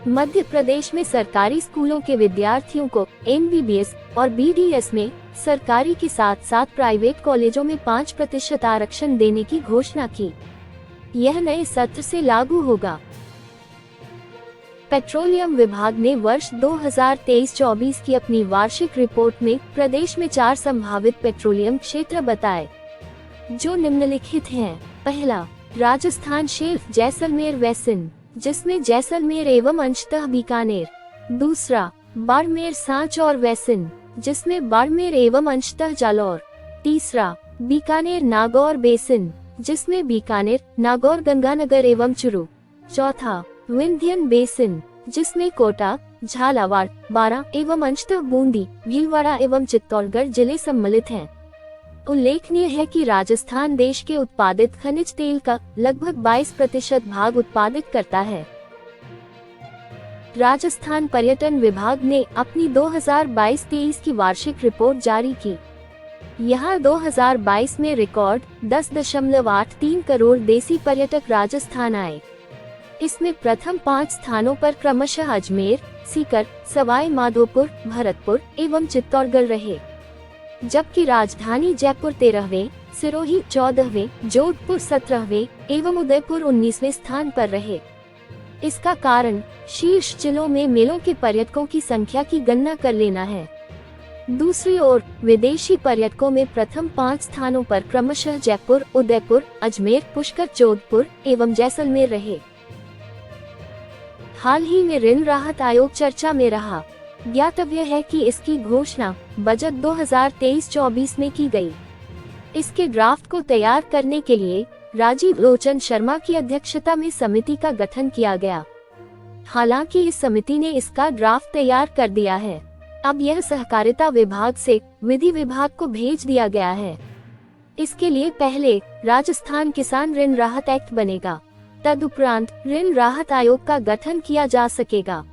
मध्य प्रदेश में सरकारी स्कूलों के विद्यार्थियों को MBBS और BDS में सरकारी के साथ साथ प्राइवेट कॉलेजों में 5% आरक्षण देने की घोषणा की। यह नए सत्र से लागू होगा। पेट्रोलियम विभाग ने वर्ष 2023-24 की अपनी वार्षिक रिपोर्ट में प्रदेश में 4 संभावित पेट्रोलियम क्षेत्र बताए, जो निम्नलिखित हैं। पहला, राजस्थान शेल्फ जैसलमेर वैसिन, जिसमें जैसलमेर एवं अंशतः बीकानेर। दूसरा, बाड़मेर सांच और वैसिन, जिसमें बाड़मेर एवं अंशतः जालौर। तीसरा, बीकानेर नागौर बेसिन, जिसमें बीकानेर, नागौर, गंगानगर एवं चुरू। चौथा, विंध्यन बेसिन, जिसमें कोटा, झालावाड़, बारां एवं अंशतः बूंदी, भीलवाड़ा एवं चित्तौड़गढ़ जिले सम्मिलित हैं। उल्लेखनीय है कि राजस्थान देश के उत्पादित खनिज तेल का लगभग 22% भाग उत्पादित करता है। राजस्थान पर्यटन विभाग ने अपनी 2022-23 की वार्षिक रिपोर्ट जारी की। यहाँ 2022 में रिकॉर्ड 10.83 करोड़ देसी पर्यटक राजस्थान आए। इसमें प्रथम 5 स्थानों पर क्रमशः अजमेर, सीकर, सवाई माधोपुर, भरतपुर एवं चित्तौड़गढ़ रहे, जबकि राजधानी जयपुर 13वें, सिरोही 14वें, जोधपुर 17वें एवं उदयपुर 19वें स्थान पर रहे। इसका कारण शीर्ष जिलों में मेलों के पर्यटकों की संख्या की गणना कर लेना है। दूसरी ओर विदेशी पर्यटकों में प्रथम 5 स्थानों पर क्रमशः जयपुर, उदयपुर, अजमेर, पुष्कर, जोधपुर एवं जैसलमेर रहे। हाल ही में ऋण राहत आयोग चर्चा में रहा। ज्ञातव्य है कि इसकी घोषणा बजट 2023-24 में की गई। इसके ड्राफ्ट को तैयार करने के लिए राजीव लोचन शर्मा की अध्यक्षता में समिति का गठन किया गया। हालांकि इस समिति ने इसका ड्राफ्ट तैयार कर दिया है। अब यह सहकारिता विभाग से विधि विभाग को भेज दिया गया है। इसके लिए पहले राजस्थान किसान ऋण राहत एक्ट बनेगा, तदुपरांत ऋण राहत आयोग का गठन किया जा सकेगा।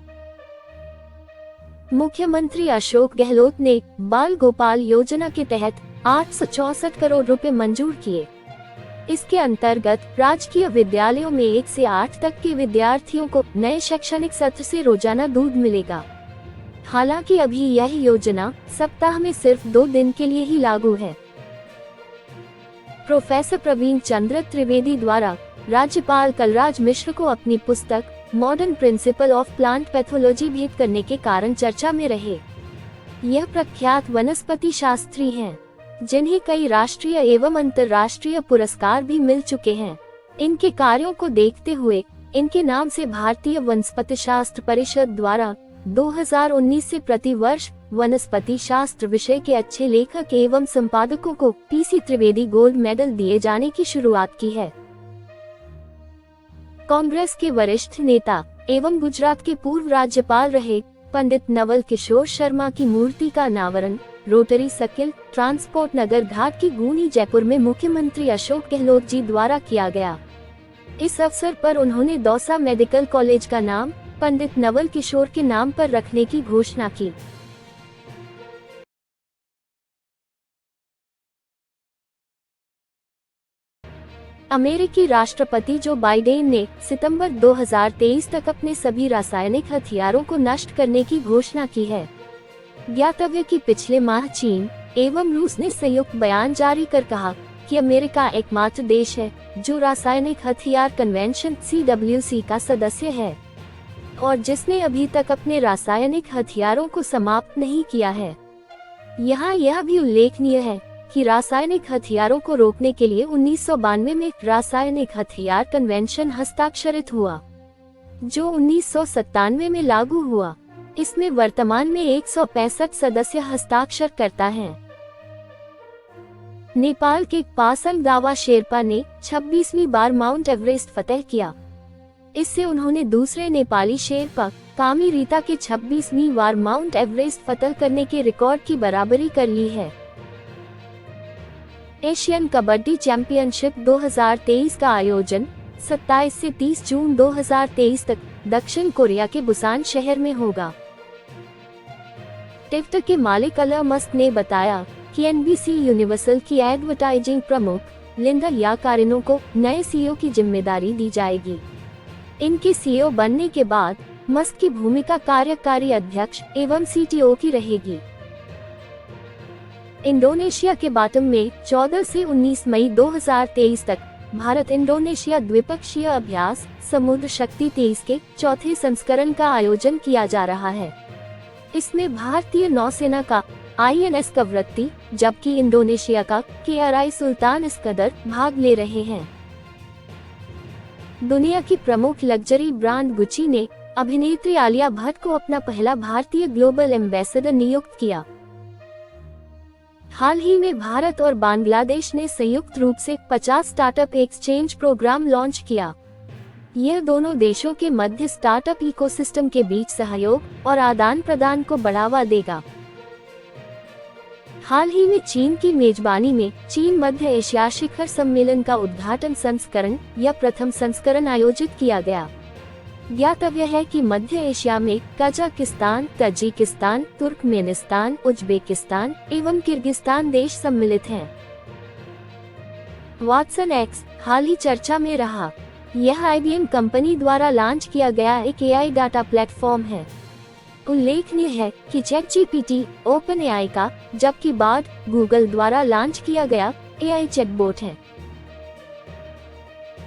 मुख्यमंत्री अशोक गहलोत ने बाल गोपाल योजना के तहत 864 करोड़ रुपए मंजूर किए। इसके अंतर्गत राजकीय विद्यालयों में 1 से 8 तक के विद्यार्थियों को नए शैक्षणिक सत्र से रोजाना दूध मिलेगा। हालांकि अभी यह योजना सप्ताह में सिर्फ 2 दिन के लिए ही लागू है। प्रोफेसर प्रवीण चंद्र त्रिवेदी द्वारा राज्यपाल कलराज मिश्र को अपनी पुस्तक modern principle of plant pathology भेंट करने के कारण चर्चा में रहे। यह प्रख्यात वनस्पति शास्त्री हैं, जिन्हें कई राष्ट्रीय एवं अंतर्राष्ट्रीय पुरस्कार भी मिल चुके हैं। इनके कार्यों को देखते हुए इनके नाम से भारतीय वनस्पति शास्त्र परिषद द्वारा 2019 से प्रतिवर्ष वनस्पति शास्त्र विषय के अच्छे लेखक एवं संपादकों को पीसी त्रिवेदी गोल्ड मेडल दिए जाने की शुरुआत की है। कांग्रेस के वरिष्ठ नेता एवं गुजरात के पूर्व राज्यपाल रहे पंडित नवल किशोर शर्मा की मूर्ति का अनावरण रोटरी सर्किल ट्रांसपोर्ट नगर घाट की गूनी जयपुर में मुख्यमंत्री अशोक गहलोत जी द्वारा किया गया। इस अवसर पर उन्होंने दौसा मेडिकल कॉलेज का नाम पंडित नवल किशोर के नाम पर रखने की घोषणा की। अमेरिकी राष्ट्रपति जो बाइडेन ने सितंबर 2023 तक अपने सभी रासायनिक हथियारों को नष्ट करने की घोषणा की है। ज्ञातव्य कि पिछले माह चीन एवं रूस ने संयुक्त बयान जारी कर कहा कि अमेरिका एकमात्र देश है जो रासायनिक हथियार कन्वेंशन CWC का सदस्य है और जिसने अभी तक अपने रासायनिक हथियारों को समाप्त नहीं किया है। यहाँ यह भी उल्लेखनीय है कि रासायनिक हथियारों को रोकने के लिए 1992 में रासायनिक हथियार कन्वेंशन हस्ताक्षरित हुआ, जो 1997 में लागू हुआ। इसमें वर्तमान में 165 सदस्य हस्ताक्षर करता है। नेपाल के पासल दावा शेरपा ने 26वीं बार माउंट एवरेस्ट फतह किया। इससे उन्होंने दूसरे नेपाली शेरपा कामी रीता के 26वीं बार माउंट एवरेस्ट फतह करने के रिकॉर्ड की बराबरी कर ली है। एशियन कबड्डी चैंपियनशिप 2023 का आयोजन 27 से 30 जून 2023 तक दक्षिण कोरिया के बुसान शहर में होगा। टिफ्ट के मालिक अला मस्क ने बताया कि NBC यूनिवर्सल की एडवर्टाइजिंग प्रमुख लिंडा याकारिनो को नए CEO की जिम्मेदारी दी जाएगी। इनके CEO बनने के बाद मस्क की भूमिका कार्यकारी अध्यक्ष एवं CTO की रहेगी। इंडोनेशिया के बाटम में 14 से 19 मई 2023 तक भारत इंडोनेशिया द्विपक्षीय अभ्यास समुद्र शक्ति 23 के चौथे संस्करण का आयोजन किया जा रहा है। इसमें भारतीय नौसेना का INS कवरत्ती जबकि इंडोनेशिया का KRI सुल्तान इस्कदर भाग ले रहे हैं। दुनिया की प्रमुख लग्जरी ब्रांड गुची ने अभिनेत्री आलिया भट्ट को अपना पहला भारतीय ग्लोबल एम्बेसडर नियुक्त किया। हाल ही में भारत और बांग्लादेश ने संयुक्त रूप से 50 स्टार्टअप एक्सचेंज प्रोग्राम लॉन्च किया। यह दोनों देशों के मध्य स्टार्टअप इकोसिस्टम के बीच सहयोग और आदान प्रदान को बढ़ावा देगा। हाल ही में चीन की मेजबानी में चीन मध्य एशिया शिखर सम्मेलन का उद्घाटन संस्करण या प्रथम संस्करण आयोजित किया गया। ज्ञातव्य है कि मध्य एशिया में कजाकिस्तान, तजिकिस्तान, तुर्कमेनिस्तान, उज्बेकिस्तान एवं किर्गिस्तान देश सम्मिलित हैं। वाटसन एक्स हाल ही चर्चा में रहा। यह IBM कंपनी द्वारा लॉन्च किया गया एक AI डाटा प्लेटफॉर्म है। उल्लेखनीय है कि ChatGPT OpenAI का, जबकि बार्ड गूगल द्वारा लॉन्च किया गया AI चैटबॉट है।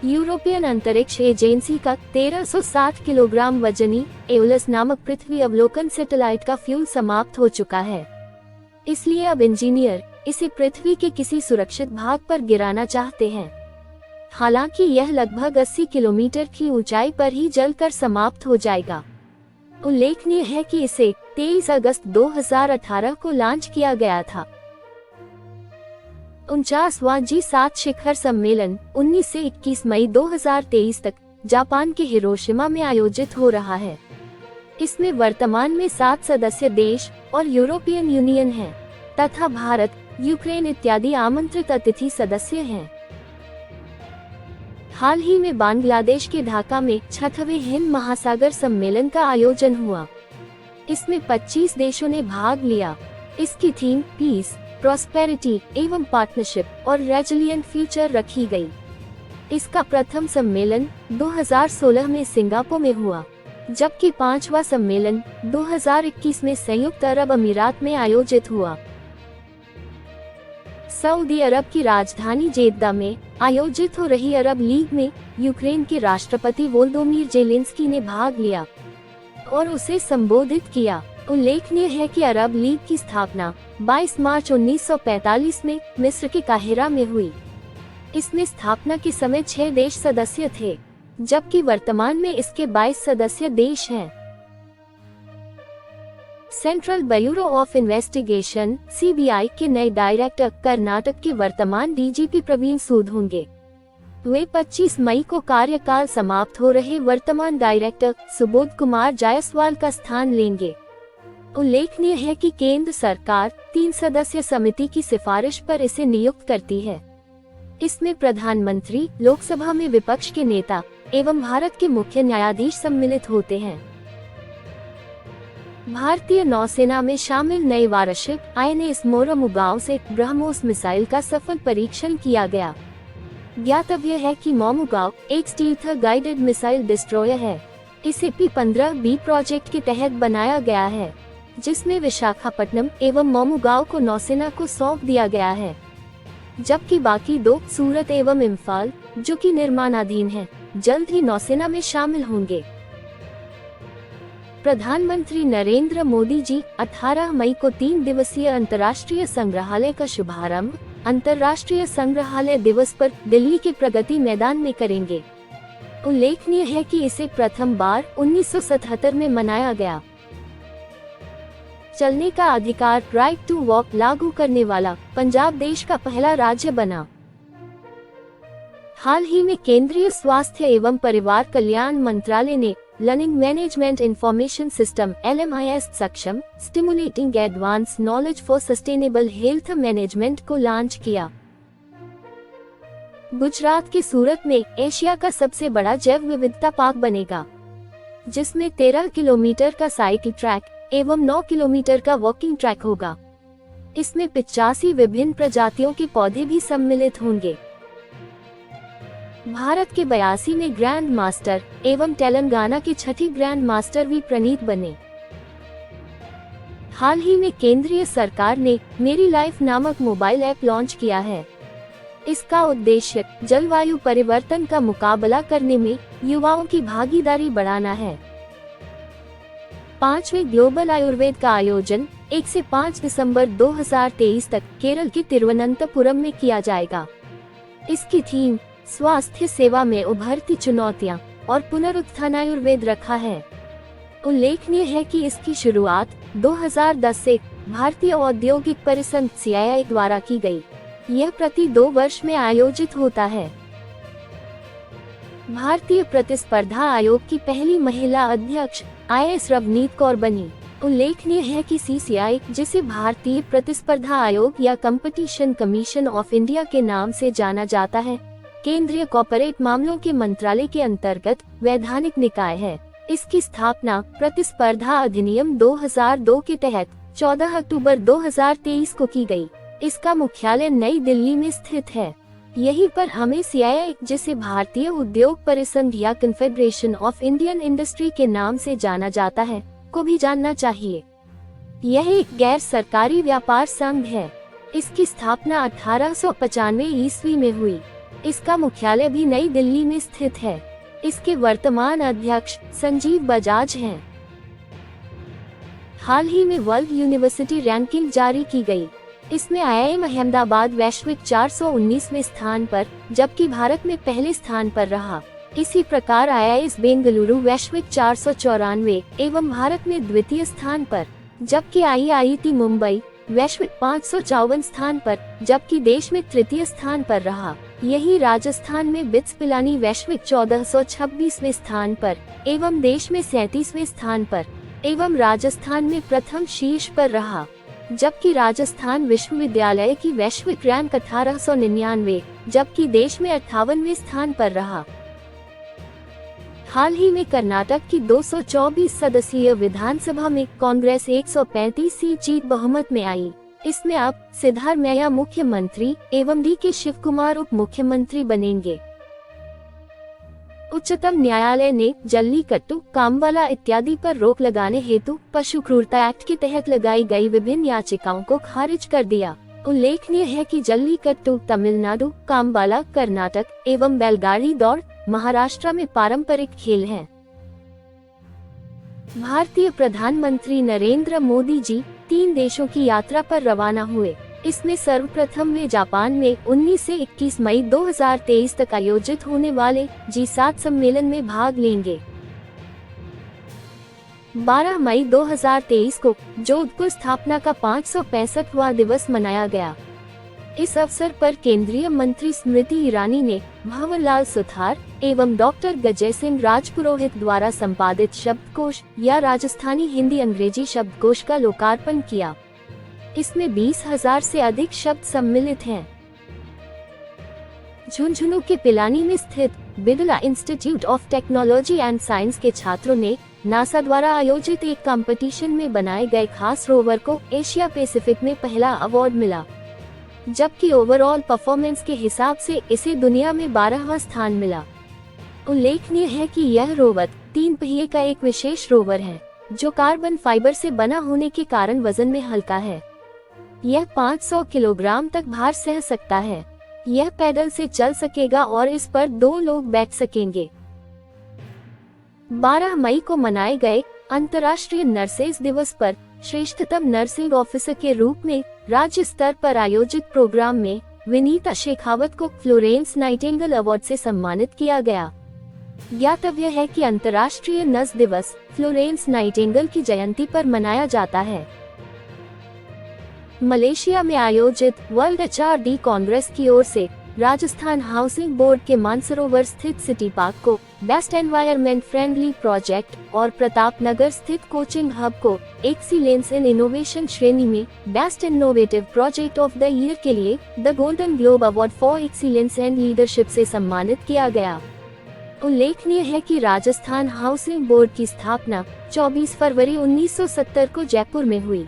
यूरोपियन अंतरिक्ष एजेंसी का 1360 किलोग्राम वजनी एओलस नामक पृथ्वी अवलोकन सैटेलाइट का फ्यूल समाप्त हो चुका है। इसलिए अब इंजीनियर इसे पृथ्वी के किसी सुरक्षित भाग पर गिराना चाहते हैं। हालांकि यह लगभग 80 किलोमीटर की ऊंचाई पर ही जलकर समाप्त हो जाएगा। उल्लेखनीय है कि इसे 23 अगस्त 2018 को लॉन्च किया गया था। 49वां G7 शिखर सम्मेलन 19 से 21 मई 2023 तक जापान के हिरोशिमा में आयोजित हो रहा है। इसमें वर्तमान में 7 सदस्य देश और यूरोपियन यूनियन हैं, तथा भारत, यूक्रेन इत्यादि आमंत्रित अतिथि सदस्य हैं। हाल ही में बांग्लादेश के ढाका में 6वें हिंद महासागर सम्मेलन का आयोजन हुआ। इसमें 25 देशों ने भाग लिया। इसकी थीम पीस, प्रॉस्पेरिटी एवं पार्टनरशिप और रेजिलिएंट फ्यूचर रखी गई। इसका प्रथम सम्मेलन 2016 में सिंगापुर में हुआ, जबकि 5वां सम्मेलन 2021 में संयुक्त अरब अमीरात में आयोजित हुआ। सऊदी अरब की राजधानी जेद्दा में आयोजित हो रही अरब लीग में यूक्रेन के राष्ट्रपति वोलोदिमीर ज़ेलेंस्की ने भाग लिया और उसे संबोधित किया। उल्लेखनीय है कि अरब लीग की स्थापना 22 मार्च 1945 में मिस्र के काहिरा में हुई। इसमें स्थापना के समय 6 देश सदस्य थे, जबकि वर्तमान में इसके 22 सदस्य देश हैं। Central bureau of investigation (CBI) के नए डायरेक्टर कर्नाटक के वर्तमान डीजीपी प्रवीण सूद होंगे। वे 25 मई को कार्यकाल समाप्त हो रहे वर्तमान डायरेक्टर सुबोध कुमार जायसवाल का स्थान लेंगे। उल्लेखनीय है कि केंद्र सरकार 3 सदस्य समिति की सिफारिश पर इसे नियुक्त करती है। इसमें प्रधानमंत्री, लोकसभा में विपक्ष के नेता एवं भारत के मुख्य न्यायाधीश सम्मिलित होते हैं। भारतीय नौसेना में शामिल नए वारशिप INS मोरमुगांव से ब्रह्मोस मिसाइल का सफल परीक्षण किया गया। ज्ञातव्य है कि मोमुगांव एक स्टील्थ गाइडेड मिसाइल डिस्ट्रॉयर है। इसे P-15B प्रोजेक्ट के तहत बनाया गया है, जिसमें विशाखापट्टनम एवं मोमुगांव को नौसेना को सौंप दिया गया है, जबकि बाकी 2 सूरत एवं इम्फाल, जो कि निर्माणाधीन है, जल्द ही नौसेना में शामिल होंगे। प्रधानमंत्री नरेंद्र मोदी जी 18 मई को 3 दिवसीय अंतर्राष्ट्रीय संग्रहालय का शुभारंभ अंतर्राष्ट्रीय संग्रहालय दिवस पर दिल्ली के प्रगति मैदान में करेंगे। उल्लेखनीय है कि इसे प्रथम बार 1977 में मनाया गया। चलने का अधिकार राइट टू वॉक लागू करने वाला पंजाब देश का पहला राज्य बना। हाल ही में केंद्रीय स्वास्थ्य एवं परिवार कल्याण मंत्रालय ने learning management information system LMIS सक्षम stimulating advance knowledge for sustainable health management को लॉन्च किया। गुजरात के सूरत में एशिया का सबसे बड़ा जैव विविधता पार्क बनेगा, जिसमें 13 किलोमीटर का साइकिल ट्रैक एवं 9 किलोमीटर का वॉकिंग ट्रैक होगा। इसमें 85 विभिन्न प्रजातियों के पौधे भी सम्मिलित होंगे। भारत के 82 में ग्रैंड मास्टर एवं तेलंगाना के 6ठी ग्रैंड मास्टर वी प्रणीत बने। हाल ही में केंद्रीय सरकार ने मेरी लाइफ नामक मोबाइल ऐप लॉन्च किया है। इसका उद्देश्य जलवायु परिवर्तन का मुकाबला करने में युवाओं की भागीदारी बढ़ाना है। 5वें ग्लोबल आयुर्वेद का आयोजन 1 से 5 दिसंबर 2023 तक केरल के तिरुवनंतपुरम में किया जाएगा। इसकी थीम स्वास्थ्य सेवा में उभरती चुनौतियां और पुनरुत्थान आयुर्वेद रखा है। उल्लेखनीय है कि इसकी शुरुआत 2010 से भारतीय औद्योगिक परिसंघ CII द्वारा की गई। यह प्रति 2 वर्ष में आयोजित होता है। भारतीय प्रतिस्पर्धा आयोग की पहली महिला अध्यक्ष IAS रवनीत कौर बनी। उल्लेखनीय है कि CCI, जिसे भारतीय प्रतिस्पर्धा आयोग या कंपटीशन कमीशन ऑफ इंडिया के नाम से जाना जाता है, केंद्रीय कॉर्पोरेट मामलों के मंत्रालय के अंतर्गत वैधानिक निकाय है। इसकी स्थापना प्रतिस्पर्धा अधिनियम 2002 के तहत 14 अक्टूबर 2023 को की गई। इसका मुख्यालय नई दिल्ली में स्थित है। यहीं पर हमें CII, जिसे भारतीय उद्योग परिसंघ या कन्फेडरेशन ऑफ इंडियन इंडस्ट्री के नाम से जाना जाता है, को भी जानना चाहिए। यह एक गैर सरकारी व्यापार संघ है। इसकी स्थापना 1895 ईस्वी में हुई। इसका मुख्यालय भी नई दिल्ली में स्थित है। इसके वर्तमान अध्यक्ष संजीव बजाज हैं। हाल ही में वर्ल्ड यूनिवर्सिटी रैंकिंग जारी की गई। इसमें IIM अहमदाबाद वैश्विक 419वें स्थान पर, जबकि भारत में पहले स्थान पर रहा। इसी प्रकार IIS बेंगलुरु वैश्विक 494 एवं भारत में द्वितीय स्थान पर, जबकि IIT मुंबई वैश्विक 554 स्थान पर, जबकि देश में तृतीय स्थान पर रहा। यही राजस्थान में बिट्स पिलानी वैश्विक 1426वें स्थान पर एवं देश में 37वें स्थान पर एवं राजस्थान में प्रथम शीर्ष पर रहा, जबकि राजस्थान विश्वविद्यालय की वैश्विक रैंक 1899, जबकि देश में 58वें स्थान पर रहा। हाल ही में कर्नाटक की 224 सदस्यीय विधानसभा में कांग्रेस 135 सीट जीत बहुमत में आई। इसमें अब सिद्धारमैया मुख्यमंत्री एवं DK शिवकुमार उप मुख्यमंत्री बनेंगे। उच्चतम न्यायालय ने जल्लीकट्टू, कामवाला इत्यादि पर रोक लगाने हेतु पशु क्रूरता एक्ट के तहत लगाई गई विभिन्न याचिकाओं को खारिज कर दिया। उल्लेखनीय है कि जल्लीकट्टू तमिलनाडु, कामवाला कर्नाटक एवं बैलगाड़ी दौड़ महाराष्ट्र में पारंपरिक खेल हैं। भारतीय प्रधानमंत्री नरेंद्र मोदी जी 3 देशों की यात्रा पर रवाना हुए। इसमें सर्वप्रथम वे जापान में 19 से 21 मई 2023 तक आयोजित होने वाले G7 सम्मेलन में भाग लेंगे। 12 मई 2023 को जोधपुर स्थापना का 565वां दिवस मनाया गया। इस अवसर पर केंद्रीय मंत्री स्मृति ईरानी ने भंवरलाल सुथार एवं डॉक्टर गजय सिंह राजपुरोहित द्वारा संपादित शब्दकोश या राजस्थानी हिंदी अंग्रेजी शब्दकोश का लोकार्पण किया। इसमें 20,000 से अधिक शब्द सम्मिलित हैं। झुंझुनू के पिलानी में स्थित Birla institute of technology and science के छात्रों ने नासा द्वारा आयोजित एक कंपटीशन में बनाए गए खास रोवर को एशिया पैसिफिक में पहला अवार्ड मिला, जबकि ओवरऑल परफॉर्मेंस के हिसाब से इसे दुनिया में 12वां स्थान मिला। उल्लेखनीय है कि यह रोवर 3 पहिए का एक विशेष रोवर है, जो कार्बन फाइबर से बना होने के कारण वजन में हल्का है। यह 500 किलोग्राम तक भार सह सकता है। यह पैडल से चल सकेगा और इस पर 2 लोग बैठ सकेंगे। 12 मई को मनाए गए अंतर्राष्ट्रीय नर्सेज दिवस पर श्रेष्ठतम नर्सिंग ऑफिसर के रूप में राज्य स्तर पर आयोजित प्रोग्राम में विनीता शेखावत को फ्लोरेंस नाइटिंगेल अवार्ड से सम्मानित किया गया। ज्ञातव्य है कि अंतर्राष्ट्रीय नर्स दिवस फ्लोरेंस नाइटिंगेल की जयंती पर मनाया जाता है। मलेशिया में आयोजित वर्ल्ड HRD कांग्रेस की ओर से राजस्थान हाउसिंग बोर्ड के मानसरोवर स्थित सिटी पार्क को बेस्ट एनवायरनमेंट फ्रेंडली प्रोजेक्ट और प्रतापनगर स्थित कोचिंग हब को एक्सीलेंस इन इनोवेशन श्रेणी में best innovative project of the year के लिए the golden globe award for excellence and leadership से सम्मानित किया गया। उल्लेखनीय है कि राजस्थान हाउसिंग बोर्ड की स्थापना 24 फरवरी 1970 को जयपुर में हुई।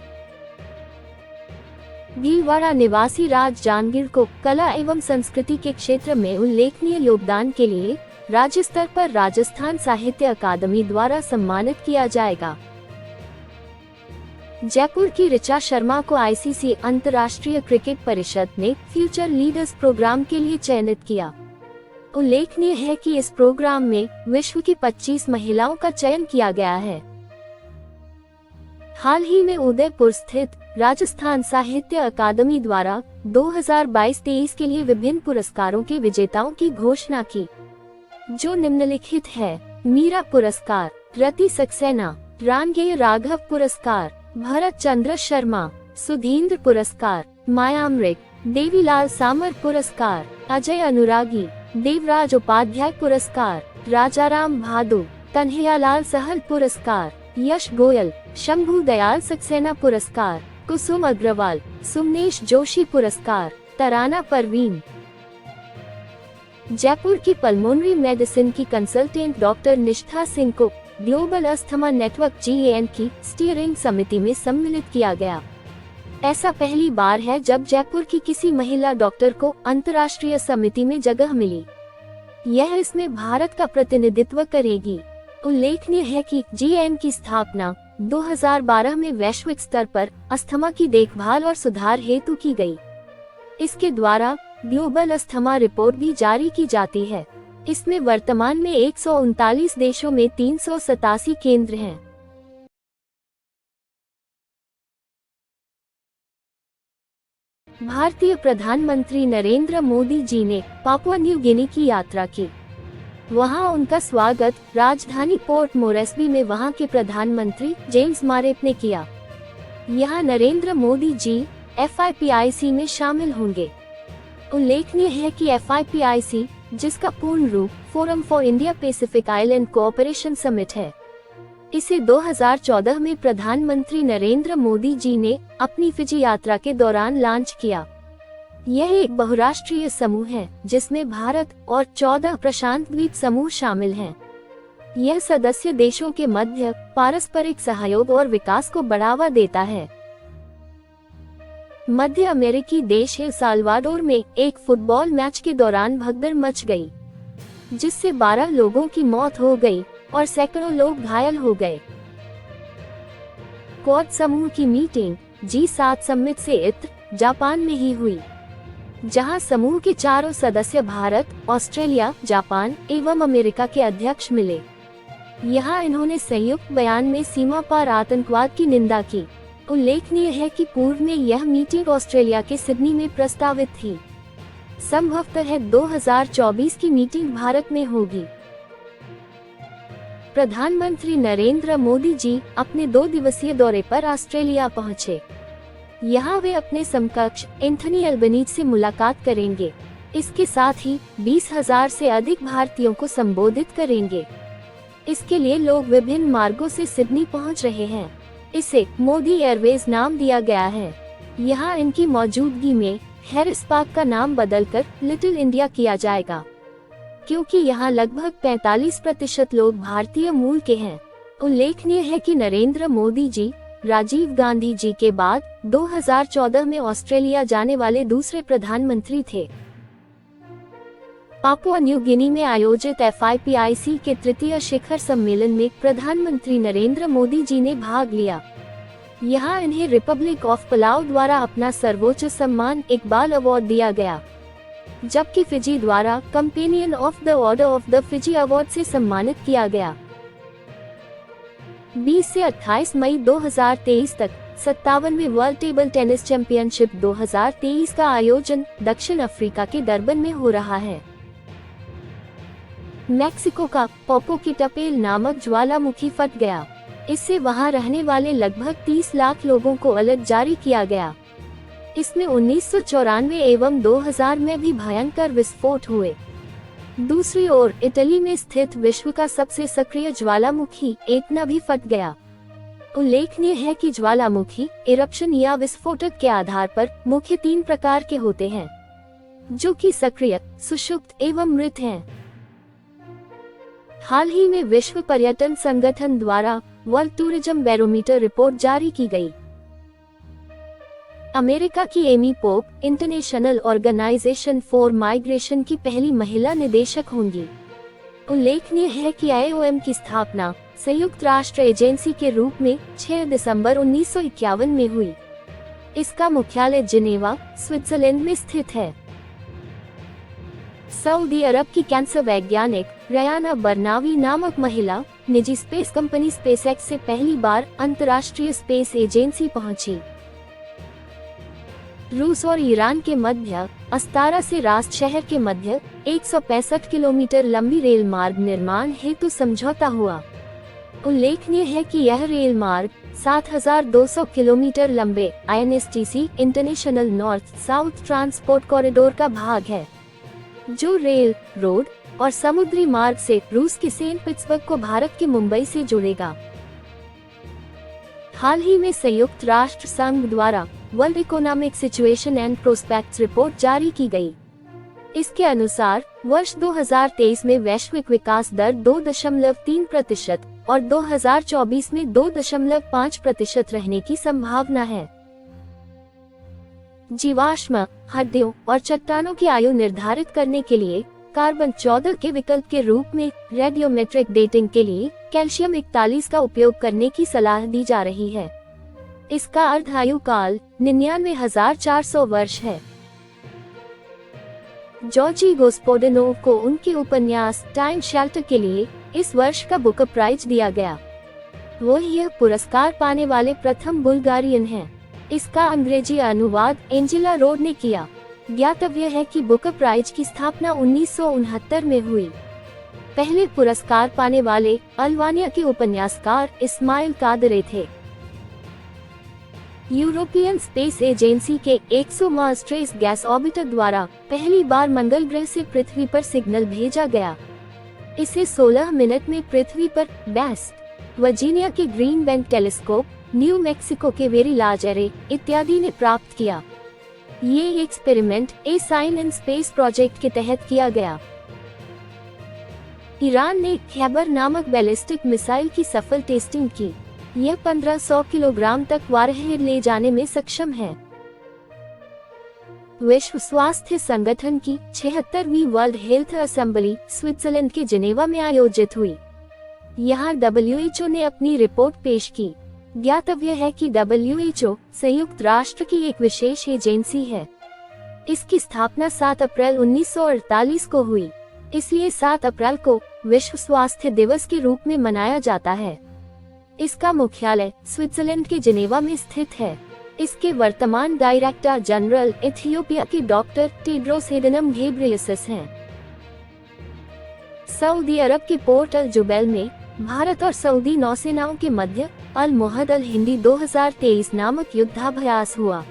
भीलवाड़ा निवासी राज जांगीर को कला एवं संस्कृति के क्षेत्र में उल्लेखनीय योगदान के लिए राज्य स्तर पर राजस्थान साहित्य अकादमी द्वारा सम्मानित किया जाएगा। जयपुर की ऋचा शर्मा को ICC अंतर्राष्ट्रीय क्रिकेट परिषद ने फ्यूचर लीडर्स प्रोग्राम के लिए चयनित किया। उल्लेखनीय है कि इस प्रोग्राम में विश्व की 25 महिलाओं का चयन किया गया है। हाल ही में उदयपुर स्थित राजस्थान साहित्य अकादमी द्वारा 2022-23 के लिए विभिन्न पुरस्कारों के विजेताओं की घोषणा की, जो निम्नलिखित है: मीरा पुरस्कार, रति सक्सेना, रानगेय राघव पुरस्कार, भरत चंद्र शर्मा, सुधींद्र पुरस्कार, मायामृग, देवीलाल सामर पुरस्कार, अजय अनुरागी, देवराज उपाध्याय पुरस्कार, राजाराम भादु, कन्हैयालाल सहल पुरस्कार, यश गोयल, शंभू दयाल सक्सेना पुरस्कार, कुसुम अग्रवाल, सुमनेश जोशी पुरस्कार, तराना परवीन। जयपुर की पल्मोनरी मेडिसिन की कंसल्टेंट डॉक्टर निष्ठा सिंह को ग्लोबल अस्थमा नेटवर्क GAN की स्टीयरिंग समिति में सम्मिलित किया गया। ऐसा पहली बार है जब जयपुर की किसी महिला डॉक्टर को अंतर्राष्ट्रीय समिति में जगह मिली। यह इसमें भारत का प्रतिनिधित्व करेगी। उल्लेखनीय है कि GAN की स्थापना 2012 में वैश्विक स्तर पर अस्थमा की देखभाल और सुधार हेतु की गई। इसके द्वारा ग्लोबल अस्थमा रिपोर्ट भी जारी की जाती है। इसमें वर्तमान में 139 देशों में 387 केंद्र हैं। भारतीय प्रधानमंत्री नरेंद्र मोदी जी ने पापुआ न्यू गिनी की यात्रा की। वहां उनका स्वागत राजधानी पोर्ट मोरेस्बी में वहां के प्रधानमंत्री जेम्स मारेप ने किया। यहां नरेंद्र मोदी जी FIPIC में शामिल होंगे। उल्लेखनीय है कि FIPIC, जिसका पूर्ण रूप forum for India Pacific island cooperation summit है, इसे 2014 में प्रधानमंत्री नरेंद्र मोदी जी ने अपनी फिजी यात्रा के दौरान लॉन्च किया। यह एक बहुराष्ट्रीय समूह है जिसमें भारत और 14 प्रशांत द्वीप समूह शामिल हैं। यह सदस्य देशों के मध्य पारस्परिक सहयोग और विकास को बढ़ावा देता है। मध्य अमेरिकी देश एल साल्वाडोर में एक फुटबॉल मैच के दौरान भगदड़ मच गई, जिससे 12 लोगों की मौत हो गई और सैकड़ों लोग घायल हो गए। क्वाड समूह की मीटिंग G7 समिट से इत्र जापान में ही हुई, जहां समूह के चारों सदस्य भारत, ऑस्ट्रेलिया, जापान एवं अमेरिका के अध्यक्ष मिले। यहाँ इन्होंने संयुक्त बयान में सीमा पार आतंकवाद की निंदा की। उल्लेखनीय है कि पूर्व में यह मीटिंग ऑस्ट्रेलिया के सिडनी में प्रस्तावित थी। संभवतः 2024 की मीटिंग भारत में होगी। प्रधानमंत्री नरेंद्र मोदी जी अपने 2 दिवसीय दौरे पर ऑस्ट्रेलिया पहुंचे। यहाँ वे अपने समकक्ष एंथनी अल्बनीज से मुलाकात करेंगे। इसके साथ ही 20,000 से अधिक भारतीयों को संबोधित करेंगे। इसके लिए लोग विभिन्न मार्गों से सिडनी पहुंच रहे हैं। इसे मोदी एयरवेज नाम दिया गया है। यहाँ इनकी मौजूदगी में हैरिस पार्क का नाम बदलकर लिटिल इंडिया किया जाएगा, क्योंकि यहाँ लगभग 45% लोग भारतीय मूल के हैं। उल्लेखनीय है कि नरेंद्र मोदी जी राजीव गांधी जी के बाद 2014 में ऑस्ट्रेलिया जाने वाले दूसरे प्रधानमंत्री थे। पापुआ न्यू गिनी में आयोजित FIPIC के 3य शिखर सम्मेलन में प्रधानमंत्री नरेंद्र मोदी जी ने भाग लिया। यहाँ इन्हें रिपब्लिक ऑफ पलाउ द्वारा अपना सर्वोच्च सम्मान इकबाल अवार्ड दिया गया, जबकि फिजी द्वारा companion of the order of the Fiji award से सम्मानित किया गया। 20 से 28 मई 2023 तक 57वें वर्ल्ड टेबल टेनिस चैंपियनशिप 2023 का आयोजन दक्षिण अफ्रीका के डरबन में हो रहा है। मैक्सिको का पोपोकेटपेल नामक ज्वालामुखी फट गया। इससे वहां रहने वाले लगभग 30 लाख लोगों को अलर्ट जारी किया गया। इसमें 1994 एवं 2000 में भी भयंकर विस्फोट हुए। दूसरी ओर इटली में स्थित विश्व का सबसे सक्रिय ज्वालामुखी एटना भी फट गया। उल्लेखनीय है कि ज्वालामुखी इरप्शन या विस्फोटक के आधार पर मुख्य 3 प्रकार के होते हैं, जो कि सक्रिय, सुषुप्त एवं मृत हैं। हाल ही में विश्व पर्यटन संगठन द्वारा वर्ल्ड टूरिज्म बैरोमीटर रिपोर्ट जारी की गई। अमेरिका की Amy Pope International Organization for Migration की पहली महिला निदेशक होंगी। उल्लेखनीय है कि IOM की स्थापना संयुक्त राष्ट्र एजेंसी के रूप में 6 दिसंबर 1951 में हुई। इसका मुख्यालय जिनेवा, स्विट्जरलैंड में स्थित है। सऊदी अरब की कैंसर वैज्ञानिक रयाना बरनावी नामक महिला निजी स्पेस कंपनी स्पेसएक्स से पहली बार अंतर्राष्ट्रीय स्पेस एजेंसी पहुंची। रूस और ईरान के मध्य अस्तारा से रास्त शहर के मध्य 165 किलोमीटर लंबी रेल मार्ग निर्माण हेतु समझौता हुआ। उल्लेखनीय है कि यह रेल मार्ग 7,200 किलोमीटर लंबे INSTC international north south transport corridor का भाग है, जो रेल, रोड और समुद्री मार्ग से रूस के सेंट पीटर्सबर्ग को भारत के मुंबई से जोड़ेगा। हाल ही में संयुक्त राष्ट्र संघ द्वारा world economic situation and prospects report जारी की गई। इसके अनुसार वर्ष 2023 में वैश्विक विकास दर 2.3% और 2024 में 2.5% रहने की संभावना है। जीवाश्म, हड्डियों और चट्टानों की आयु निर्धारित करने के लिए कार्बन 14 के विकल्प के रूप में रेडियोमेट्रिक डेटिंग के लिए कैल्शियम 41 का उपयोग करने की सलाह दी जा रही है। इसका अर्ध आयु काल 99,400 वर्ष है। जॉर्जी गोस्पोडिनोव को उनके उपन्यास टाइम शेल्टर के लिए इस वर्ष का बुकर प्राइज दिया गया। वो यह पुरस्कार पाने वाले प्रथम बुल्गारियन हैं। इसका अंग्रेजी अनुवाद एंजेला रोड ने किया। ज्ञातव्य है कि बुकर प्राइज की स्थापना 1969 में हुई। पहले पुरस्कार पाने वाले अल्बानिया के उपन्यासकार इस्माइल कादरे थे। यूरोपियन स्पेस एजेंसी के 100वां स्ट्रेस गैस ऑर्बिटर द्वारा पहली बार मंगल ग्रह से पृथ्वी पर सिग्नल भेजा गया। इसे 16 मिनट में पृथ्वी पर वेस्ट वर्जीनिया के Green Bank telescope, New Mexico के वेरी लार्ज एरे इत्यादि ने प्राप्त किया। ये experiment A Sign in Space project के तहत किया गया। ईरान ने खैबर नामक बैलिस्टिक मिसाइल की सफल टेस्टिंग की। यह 1500 किलोग्राम तक वारहेड ले जाने में सक्षम है। विश्व स्वास्थ्य संगठन की 76वीं वर्ल्ड हेल्थ असेंबली स्विट्जरलैंड के जिनेवा में आयोजित हुई। यहाँ WHO ने अपनी रिपोर्ट पेश की। ज्ञातव्य है कि WHO संयुक्त राष्ट्र की एक विशेष एजेंसी है। इसकी स्थापना 7 अप्रैल 1948 को हुई। इसलिए 7 अप्रैल को विश्व स्वास्थ्य दिवस के रूप में मनाया जाता है। इसका मुख्यालय स्विट्जरलैंड के जिनेवा में स्थित है। इसके वर्तमान डायरेक्टर जनरल इथियोपिया के डॉक्टर टेड्रोस एडनम घेब्रेयेसस हैं। सऊदी अरब के पोर्ट अल जुबैल में भारत और सऊदी नौसेनाओं के मध्य अल मुहद अल हिंदी 2023 नामक युद्धाभ्यास हुआ।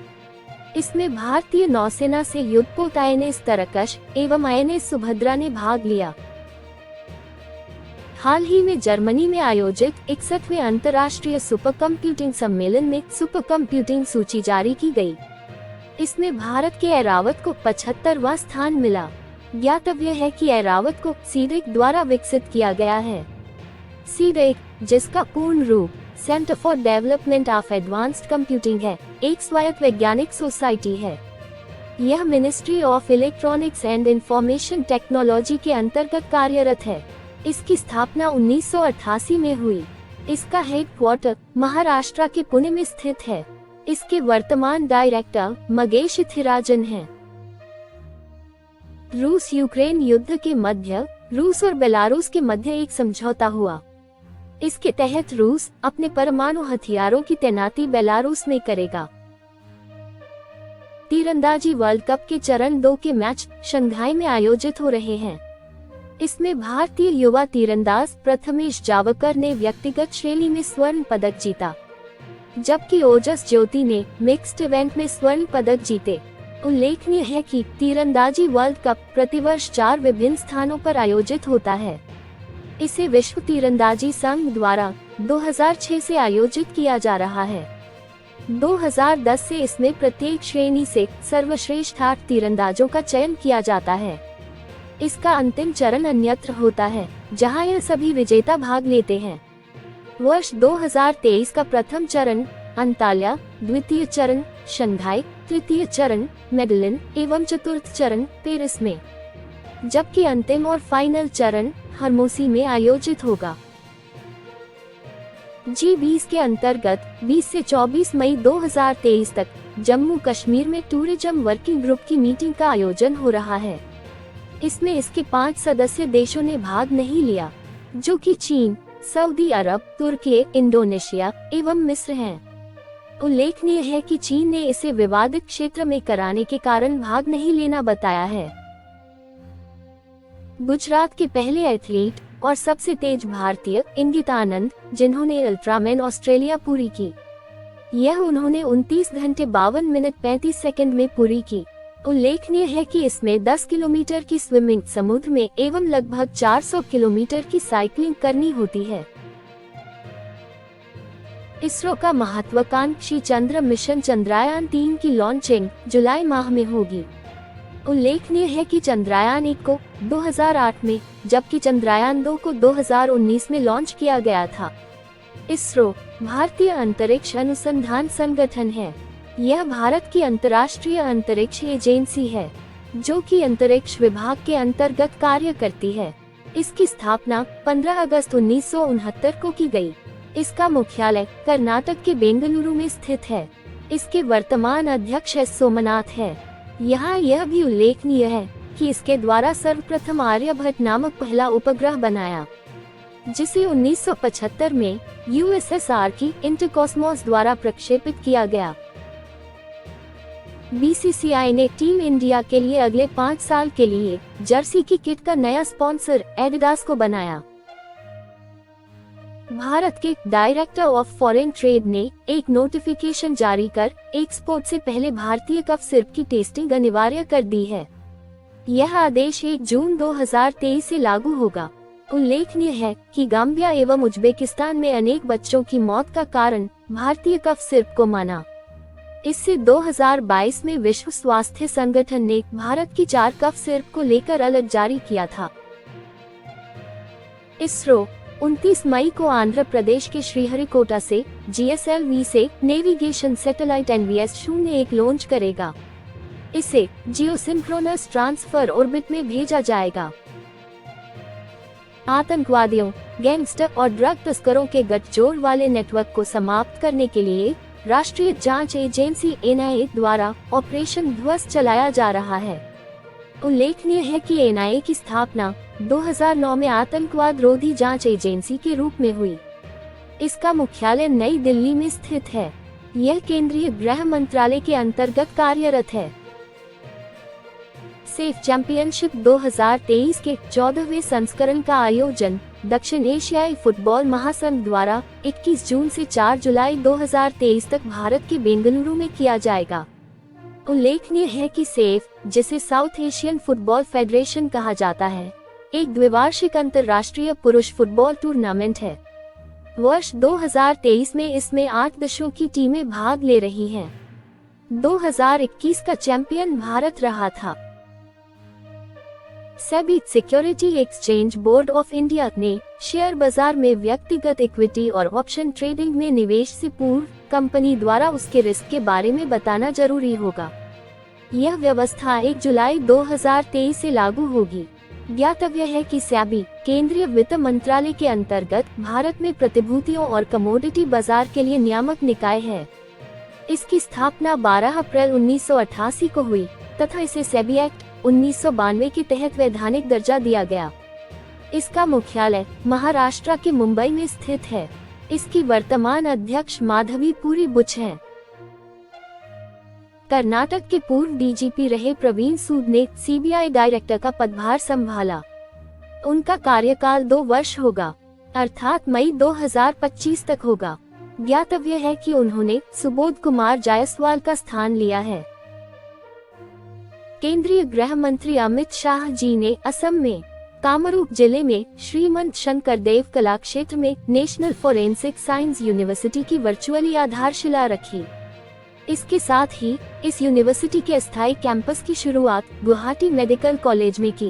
इसमें भारतीय नौसेना से युद्धपोत INS तरकश एवं INS सुभद्रा ने भाग लिया। हाल ही में जर्मनी में आयोजित 61वें अंतर्राष्ट्रीय सुपर कंप्यूटिंग सम्मेलन में सुपर कंप्यूटिंग सूची जारी की गई। इसमें भारत के एरावत को 75वां स्थान मिला। ज्ञातव्य है कि एरावत को सीडेक द्वारा विकसित किया गया है। सीडेक, जिसका पूर्ण रूप centre for development of advanced computing है, एक स्वायत्त वैज्ञानिक सोसाइटी है। यह ministry of electronics and information technology के अंतर्गत कार्यरत है। इसकी स्थापना 1988 में हुई। इसका हेडक्वार्टर महाराष्ट्र के पुणे में स्थित है। इसके वर्तमान डायरेक्टर मगेश थिराजन हैं। रूस यूक्रेन युद्ध के मध्य रूस और बेलारूस के मध्य एक समझौता हुआ। इसके तहत रूस अपने परमाणु हथियारों की तैनाती बेलारूस में करेगा। तीरंदाजी वर्ल्ड कप के चरण 2 के मैच शंघाई में आयोजित हो रहे हैं। इसमें भारतीय युवा तीरंदाज प्रथमेश जावकर ने व्यक्तिगत श्रेणी में स्वर्ण पदक जीता, जबकि ओजस ज्योति ने मिक्स्ड इवेंट में स्वर्ण पदक जीते। उल्लेखनीय है कि तीरंदाजी वर्ल्ड कप प्रतिवर्ष 4 विभिन्न स्थानों पर आयोजित होता है। इसे विश्व तीरंदाजी संघ द्वारा 2006 से आयोजित किया जा रहा है। 2010 से इसमें प्रत्येक श्रेणी से सर्वश्रेष्ठ 8 तीरंदाजों का चयन किया जाता है। इसका अंतिम चरण अन्यत्र होता है, जहां यह सभी विजेता भाग लेते हैं। वर्ष 2023 का प्रथम चरण अंताल्या, द्वितीय चरण शंघाई, तृतीय चरण मेडलिन एवं चतुर्थ चरण पेरिस में, जबकि अंतिम और फाइनल चरण हरमोसी में आयोजित होगा। G20 के अंतर्गत 20 से 24 मई 2023 तक जम्मू कश्मीर में टूरिज्म वर्किंग ग्रुप की मीटिंग का आयोजन हो रहा है। इसमें इसके 5 सदस्य देशों ने भाग नहीं लिया, जो कि चीन, सऊदी अरब, तुर्की, इंडोनेशिया एवं मिस्र हैं। उल्लेखनीय है कि चीन ने इसे विवादित क्षेत्र में कराने के कारण भाग नहीं लेना बताया है। गुजरात के पहले एथलीट और सबसे तेज भारतीय इंगिता आनंद, जिन्होंने अल्ट्रामैन ऑस्ट्रेलिया पूरी की, यह उन्होंने 29 घंटे 52 मिनट 35 सेकंड में पूरी की। उल्लेखनीय है कि इसमें 10 किलोमीटर की स्विमिंग समुद्र में एवं लगभग 400 किलोमीटर की साइकिलिंग करनी होती है। इसरो का महत्वाकांक्षी चंद्र मिशन चंद्रयान 3 की लॉन्चिंग जुलाई माह में होगी। उल्लेखनीय है कि चंद्रयान 1 को 2008 में, जबकि चंद्रयान 2 को 2019 में लॉन्च किया गया था। इसरो भारतीय अंतरिक्ष अनुसंधान संगठन है। यह भारत की अंतर्राष्ट्रीय अंतरिक्ष एजेंसी है, जो कि अंतरिक्ष विभाग के अंतर्गत कार्य करती है। इसकी स्थापना 15 अगस्त 1969 को की गई। इसका मुख्यालय कर्नाटक के बेंगलुरु में स्थित है। इसके वर्तमान अध्यक्ष एस सोमनाथ है। यहाँ यह भी उल्लेखनीय है कि इसके द्वारा सर्वप्रथम आर्यभट्ट नामक पहला उपग्रह बनाया, जिसे 1975 में USSR की इंटरकॉस्मोस द्वारा प्रक्षेपित किया गया। BCCI ने टीम इंडिया के लिए अगले 5 साल के लिए जर्सी की किट का नया स्पॉन्सर एडिडास को बनाया। भारत के डायरेक्टर ऑफ फॉरेन ट्रेड ने एक नोटिफिकेशन जारी कर एक्सपोर्ट से पहले भारतीय कफ सिरप की टेस्टिंग अनिवार्य कर दी है। यह आदेश 1 जून 2023 से लागू होगा। उल्लेखनीय है कि गाम्बिया एवं उज्बेकिस्तान में अनेक बच्चों की मौत का कारण भारतीय कफ सिरप को माना। इससे 2022 में विश्व स्वास्थ्य संगठन ने भारत की 4 कफ सिरप को लेकर अलर्ट जारी किया था। इसरो 29 मई को आंध्र प्रदेश के श्रीहरिकोटा से GSLV से नेविगेशन सैटेलाइट NVS-01 लॉन्च करेगा। इसे जियोसिंक्रोनस ट्रांसफर ऑर्बिट में भेजा जाएगा। आतंकवादियों, गैंगस्टर और ड्रग तस्करों के गठजोड़ वाले नेटवर्क को समाप्त करने के लिए राष्ट्रीय जांच एजेंसी NIA द्वारा ऑपरेशन ध्वस्त चलाया जा रहा है। उल्लेखनीय है कि NIA की स्थापना 2009 में आतंकवाद रोधी जांच एजेंसी के रूप में हुई। इसका मुख्यालय नई दिल्ली में स्थित है। यह केंद्रीय गृह मंत्रालय के अंतर्गत कार्यरत है। सेफ चैंपियनशिप 2023 के 14वें संस्करण का आयोजन दक्षिण एशियाई फुटबॉल महासंघ द्वारा 21 जून से 4 जुलाई 2023 तक भारत के बेंगलुरु में किया जाएगा। उल्लेखनीय है कि सेफ, जिसे साउथ एशियन फुटबॉल फेडरेशन कहा जाता है, एक द्विवार्षिक अंतर्राष्ट्रीय पुरुष फुटबॉल टूर्नामेंट है। वर्ष 2023 में इसमें 8 देशों की टीमें भाग ले रही हैं। 2021 का चैंपियन भारत रहा था। SEBI security exchange board of India ने शेयर बाजार में व्यक्तिगत इक्विटी और ऑप्शन ट्रेडिंग में निवेश से पूर्व कंपनी द्वारा उसके रिस्क के बारे में बताना जरूरी होगा। यह व्यवस्था 1 जुलाई 2023 से लागू होगी। ज्ञातव्य है कि सेबी केंद्रीय वित्त मंत्रालय के अंतर्गत भारत में प्रतिभूतियों और कमोडिटी बाजार के लिए नियामक निकाय है। इसकी स्थापना 12 अप्रैल 1988 को हुई तथा इसे सेबी एक्ट 1992 के तहत वैधानिक दर्जा दिया गया। इसका मुख्यालय महाराष्ट्र के मुंबई में स्थित है। इसकी वर्तमान अध्यक्ष माधवी पुरी बुच हैं। कर्नाटक के पूर्व डीजीपी रहे प्रवीण सूद ने सीबीआई डायरेक्टर का पदभार संभाला। उनका कार्यकाल 2 वर्ष होगा, अर्थात मई 2025 तक होगा। ज्ञातव्य है कि उन्होंने सुबोध कुमार जायसवाल का स्थान लिया है। केंद्रीय गृह मंत्री अमित शाह जी ने असम में कामरूप जिले में श्रीमंत शंकरदेव कला क्षेत्र में नेशनल फोरेंसिक साइंस यूनिवर्सिटी की वर्चुअली आधारशिला रखी। इसके साथ ही इस यूनिवर्सिटी के अस्थायी कैंपस की शुरुआत गुवाहाटी मेडिकल कॉलेज में की।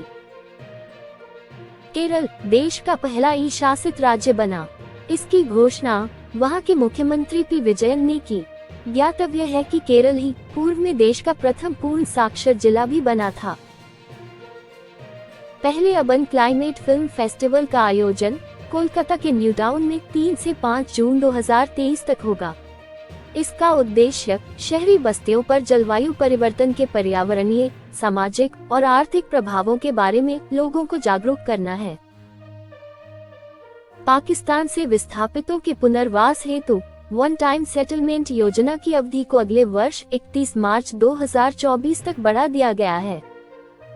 केरल देश का पहला ई-शासित राज्य बना। इसकी घोषणा वहां के मुख्यमंत्री पी विजयन ने की। ज्ञातव्य है कि केरल ही पूर्व में देश का प्रथम पूर्ण साक्षर जिला भी बना था। पहले अर्बन क्लाइमेट फिल्म फेस्टिवल का आयोजन कोलकाता के न्यू टाउन में 3 से 5 जून 2023 तक होगा। इसका उद्देश्य शहरी बस्तियों पर जलवायु परिवर्तन के पर्यावरणीय, सामाजिक और आर्थिक प्रभावों के बारे में लोगों को जागरूक करना है। पाकिस्तान से विस्थापितों के पुनर्वास हेतु वन टाइम सेटलमेंट योजना की अवधि को अगले वर्ष 31 मार्च 2024 तक बढ़ा दिया गया है।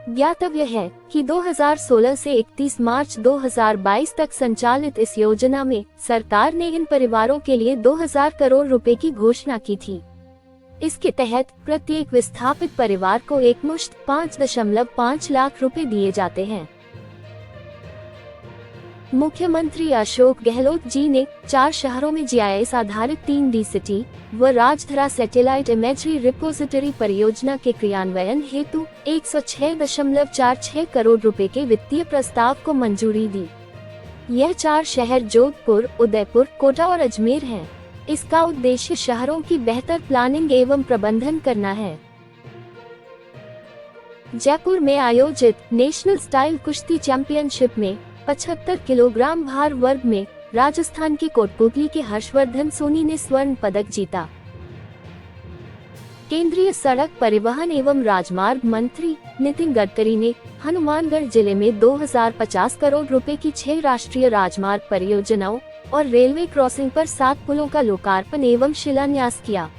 ज्ञातव्य है कि 2016 से 31 मार्च 2022 तक संचालित इस योजना में सरकार ने इन परिवारों के लिए 2000 करोड़ रुपए की घोषणा की थी। इसके तहत प्रत्येक विस्थापित परिवार को एकमुश्त 5.5 लाख रुपए दिए जाते हैं। मुख्यमंत्री अशोक गहलोत जी ने 4 शहरों में जीआईएस आधारित 3D सिटी व राजधरा सैटेलाइट इमेजरी रिपोजिटरी परियोजना के क्रियान्वयन हेतु 106.46 करोड़ रुपए के वित्तीय प्रस्ताव को मंजूरी दी। यह 4 शहर जोधपुर, उदयपुर, कोटा और अजमेर हैं। इसका उद्देश्य शहरों की बेहतर प्लानिंग एवं प्रबंधन करना है। जयपुर में आयोजित नेशनल स्टाइल कुश्ती चैंपियनशिप में 75 किलोग्राम भार वर्ग में राजस्थान के कोटपुतली के हर्षवर्धन सोनी ने स्वर्ण पदक जीता। केंद्रीय सड़क परिवहन एवं राजमार्ग मंत्री नितिन गडकरी ने हनुमानगढ़ जिले में 2050 करोड़ रुपए की 6 राष्ट्रीय राजमार्ग परियोजनाओं और रेलवे क्रॉसिंग पर 7 पुलों का लोकार्पण एवं शिलान्यास किया।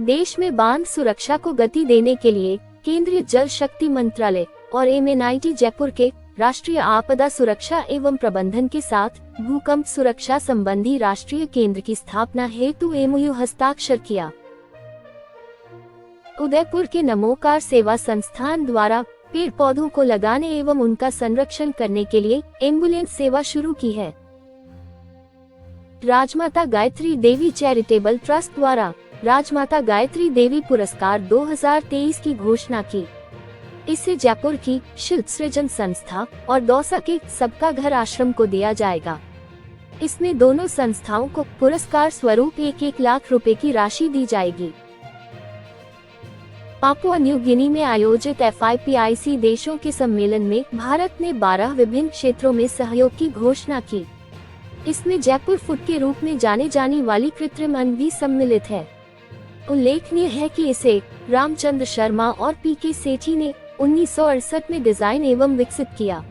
देश में बांध सुरक्षा को गति देने के लिए केंद्रीय जल शक्ति मंत्रालय और MNIT जयपुर के राष्ट्रीय आपदा सुरक्षा एवं प्रबंधन के साथ भूकंप सुरक्षा संबंधी राष्ट्रीय केंद्र की स्थापना हेतु MOU हस्ताक्षर किया। उदयपुर के नमोकार सेवा संस्थान द्वारा पेड़ पौधों को लगाने एवं उनका संरक्षण करने के लिए एम्बुलेंस सेवा शुरू की है। राजमाता गायत्री देवी चैरिटेबल ट्रस्ट द्वारा राजमाता गायत्री देवी पुरस्कार 2023 की घोषणा की। इसे जयपुर की शिल्प सृजन संस्था और दौसा के सबका घर आश्रम को दिया जाएगा। इसमें दोनों संस्थाओं को पुरस्कार स्वरूप 1-1 लाख रुपए की राशि दी जाएगी। पापुआ न्यू गिनी में आयोजित FIPIC देशों के सम्मेलन में भारत ने 12 विभिन्न क्षेत्रों में सहयोग की घोषणा की। इसमें जयपुर फुट के रूप में जाने जाने वाली कृत्रिम अंग भी सम्मिलित है। उल्लेखनीय है कि इसे रामचंद्र शर्मा और PK सेठी ने 1968 में डिजाइन एवं विकसित किया।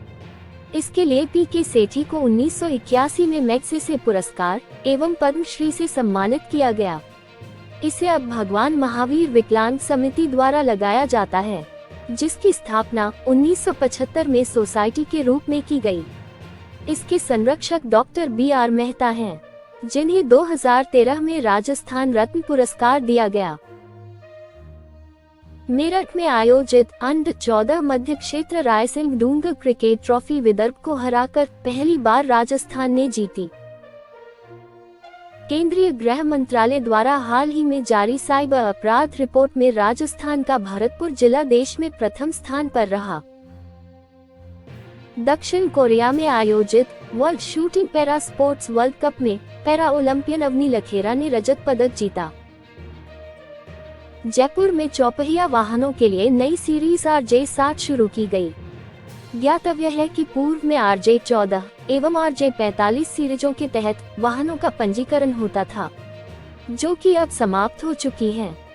इसके लिए पी.के. सेठी को 1981 में मैग्सेसे पुरस्कार एवं पद्मश्री से सम्मानित किया गया। इसे अब भगवान महावीर विकलांग समिति द्वारा लगाया जाता है, जिसकी स्थापना 1975 में सोसाइटी के रूप में की गई। इसके संरक्षक डॉक्टर B.R. मेहता हैं, जिन्हें 2013 में राजस्थान रत्न पुरस्कार दिया गया। मेरठ में आयोजित अंडर-14 मध्य क्षेत्र रायसिंह डूंगर क्रिकेट ट्रॉफी विदर्भ को हराकर पहली बार राजस्थान ने जीती। केंद्रीय गृह मंत्रालय द्वारा हाल ही में जारी साइबर अपराध रिपोर्ट में राजस्थान का भरतपुर जिला देश में प्रथम स्थान पर रहा। दक्षिण कोरिया में आयोजित world shooting para sports world cup में पैरा ओलंपियन अवनी लखेरा ने रजत पदक जीता। जयपुर में चौपहिया वाहनों के लिए नई सीरीज RJ60 शुरू की गई। ज्ञातव्य है कि पूर्व में RJ14 एवं RJ45 सीरीजों के तहत वाहनों का पंजीकरण होता था, जो कि अब समाप्त हो चुकी है।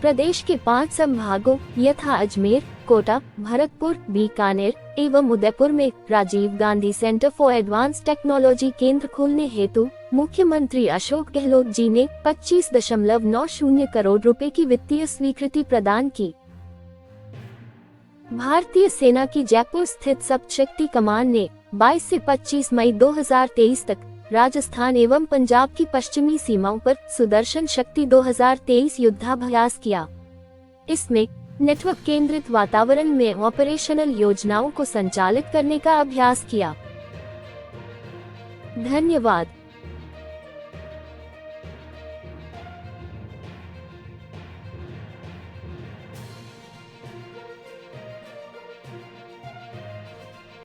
प्रदेश के 5 संभागों यथा अजमेर, कोटा, भरतपुर, बीकानेर एवं उदयपुर में Rajiv Gandhi Centre for Advance Technology केंद्र खोलने हेतु मुख्यमंत्री अशोक गहलोत जी ने 25.90 करोड़ रुपए की वित्तीय स्वीकृति प्रदान की। भारतीय सेना की जयपुर स्थित सप्तशक्ति कमान ने 22 से 25 मई 2023 तक राजस्थान एवं पंजाब की पश्चिमी सीमाओं पर सुदर्शन शक्ति 2023 युद्धाभ्यास किया। इसमें नेटवर्क केंद्रित वातावरण में ऑपरेशनल योजनाओं को संचालित करने का अभ्यास किया। धन्यवाद।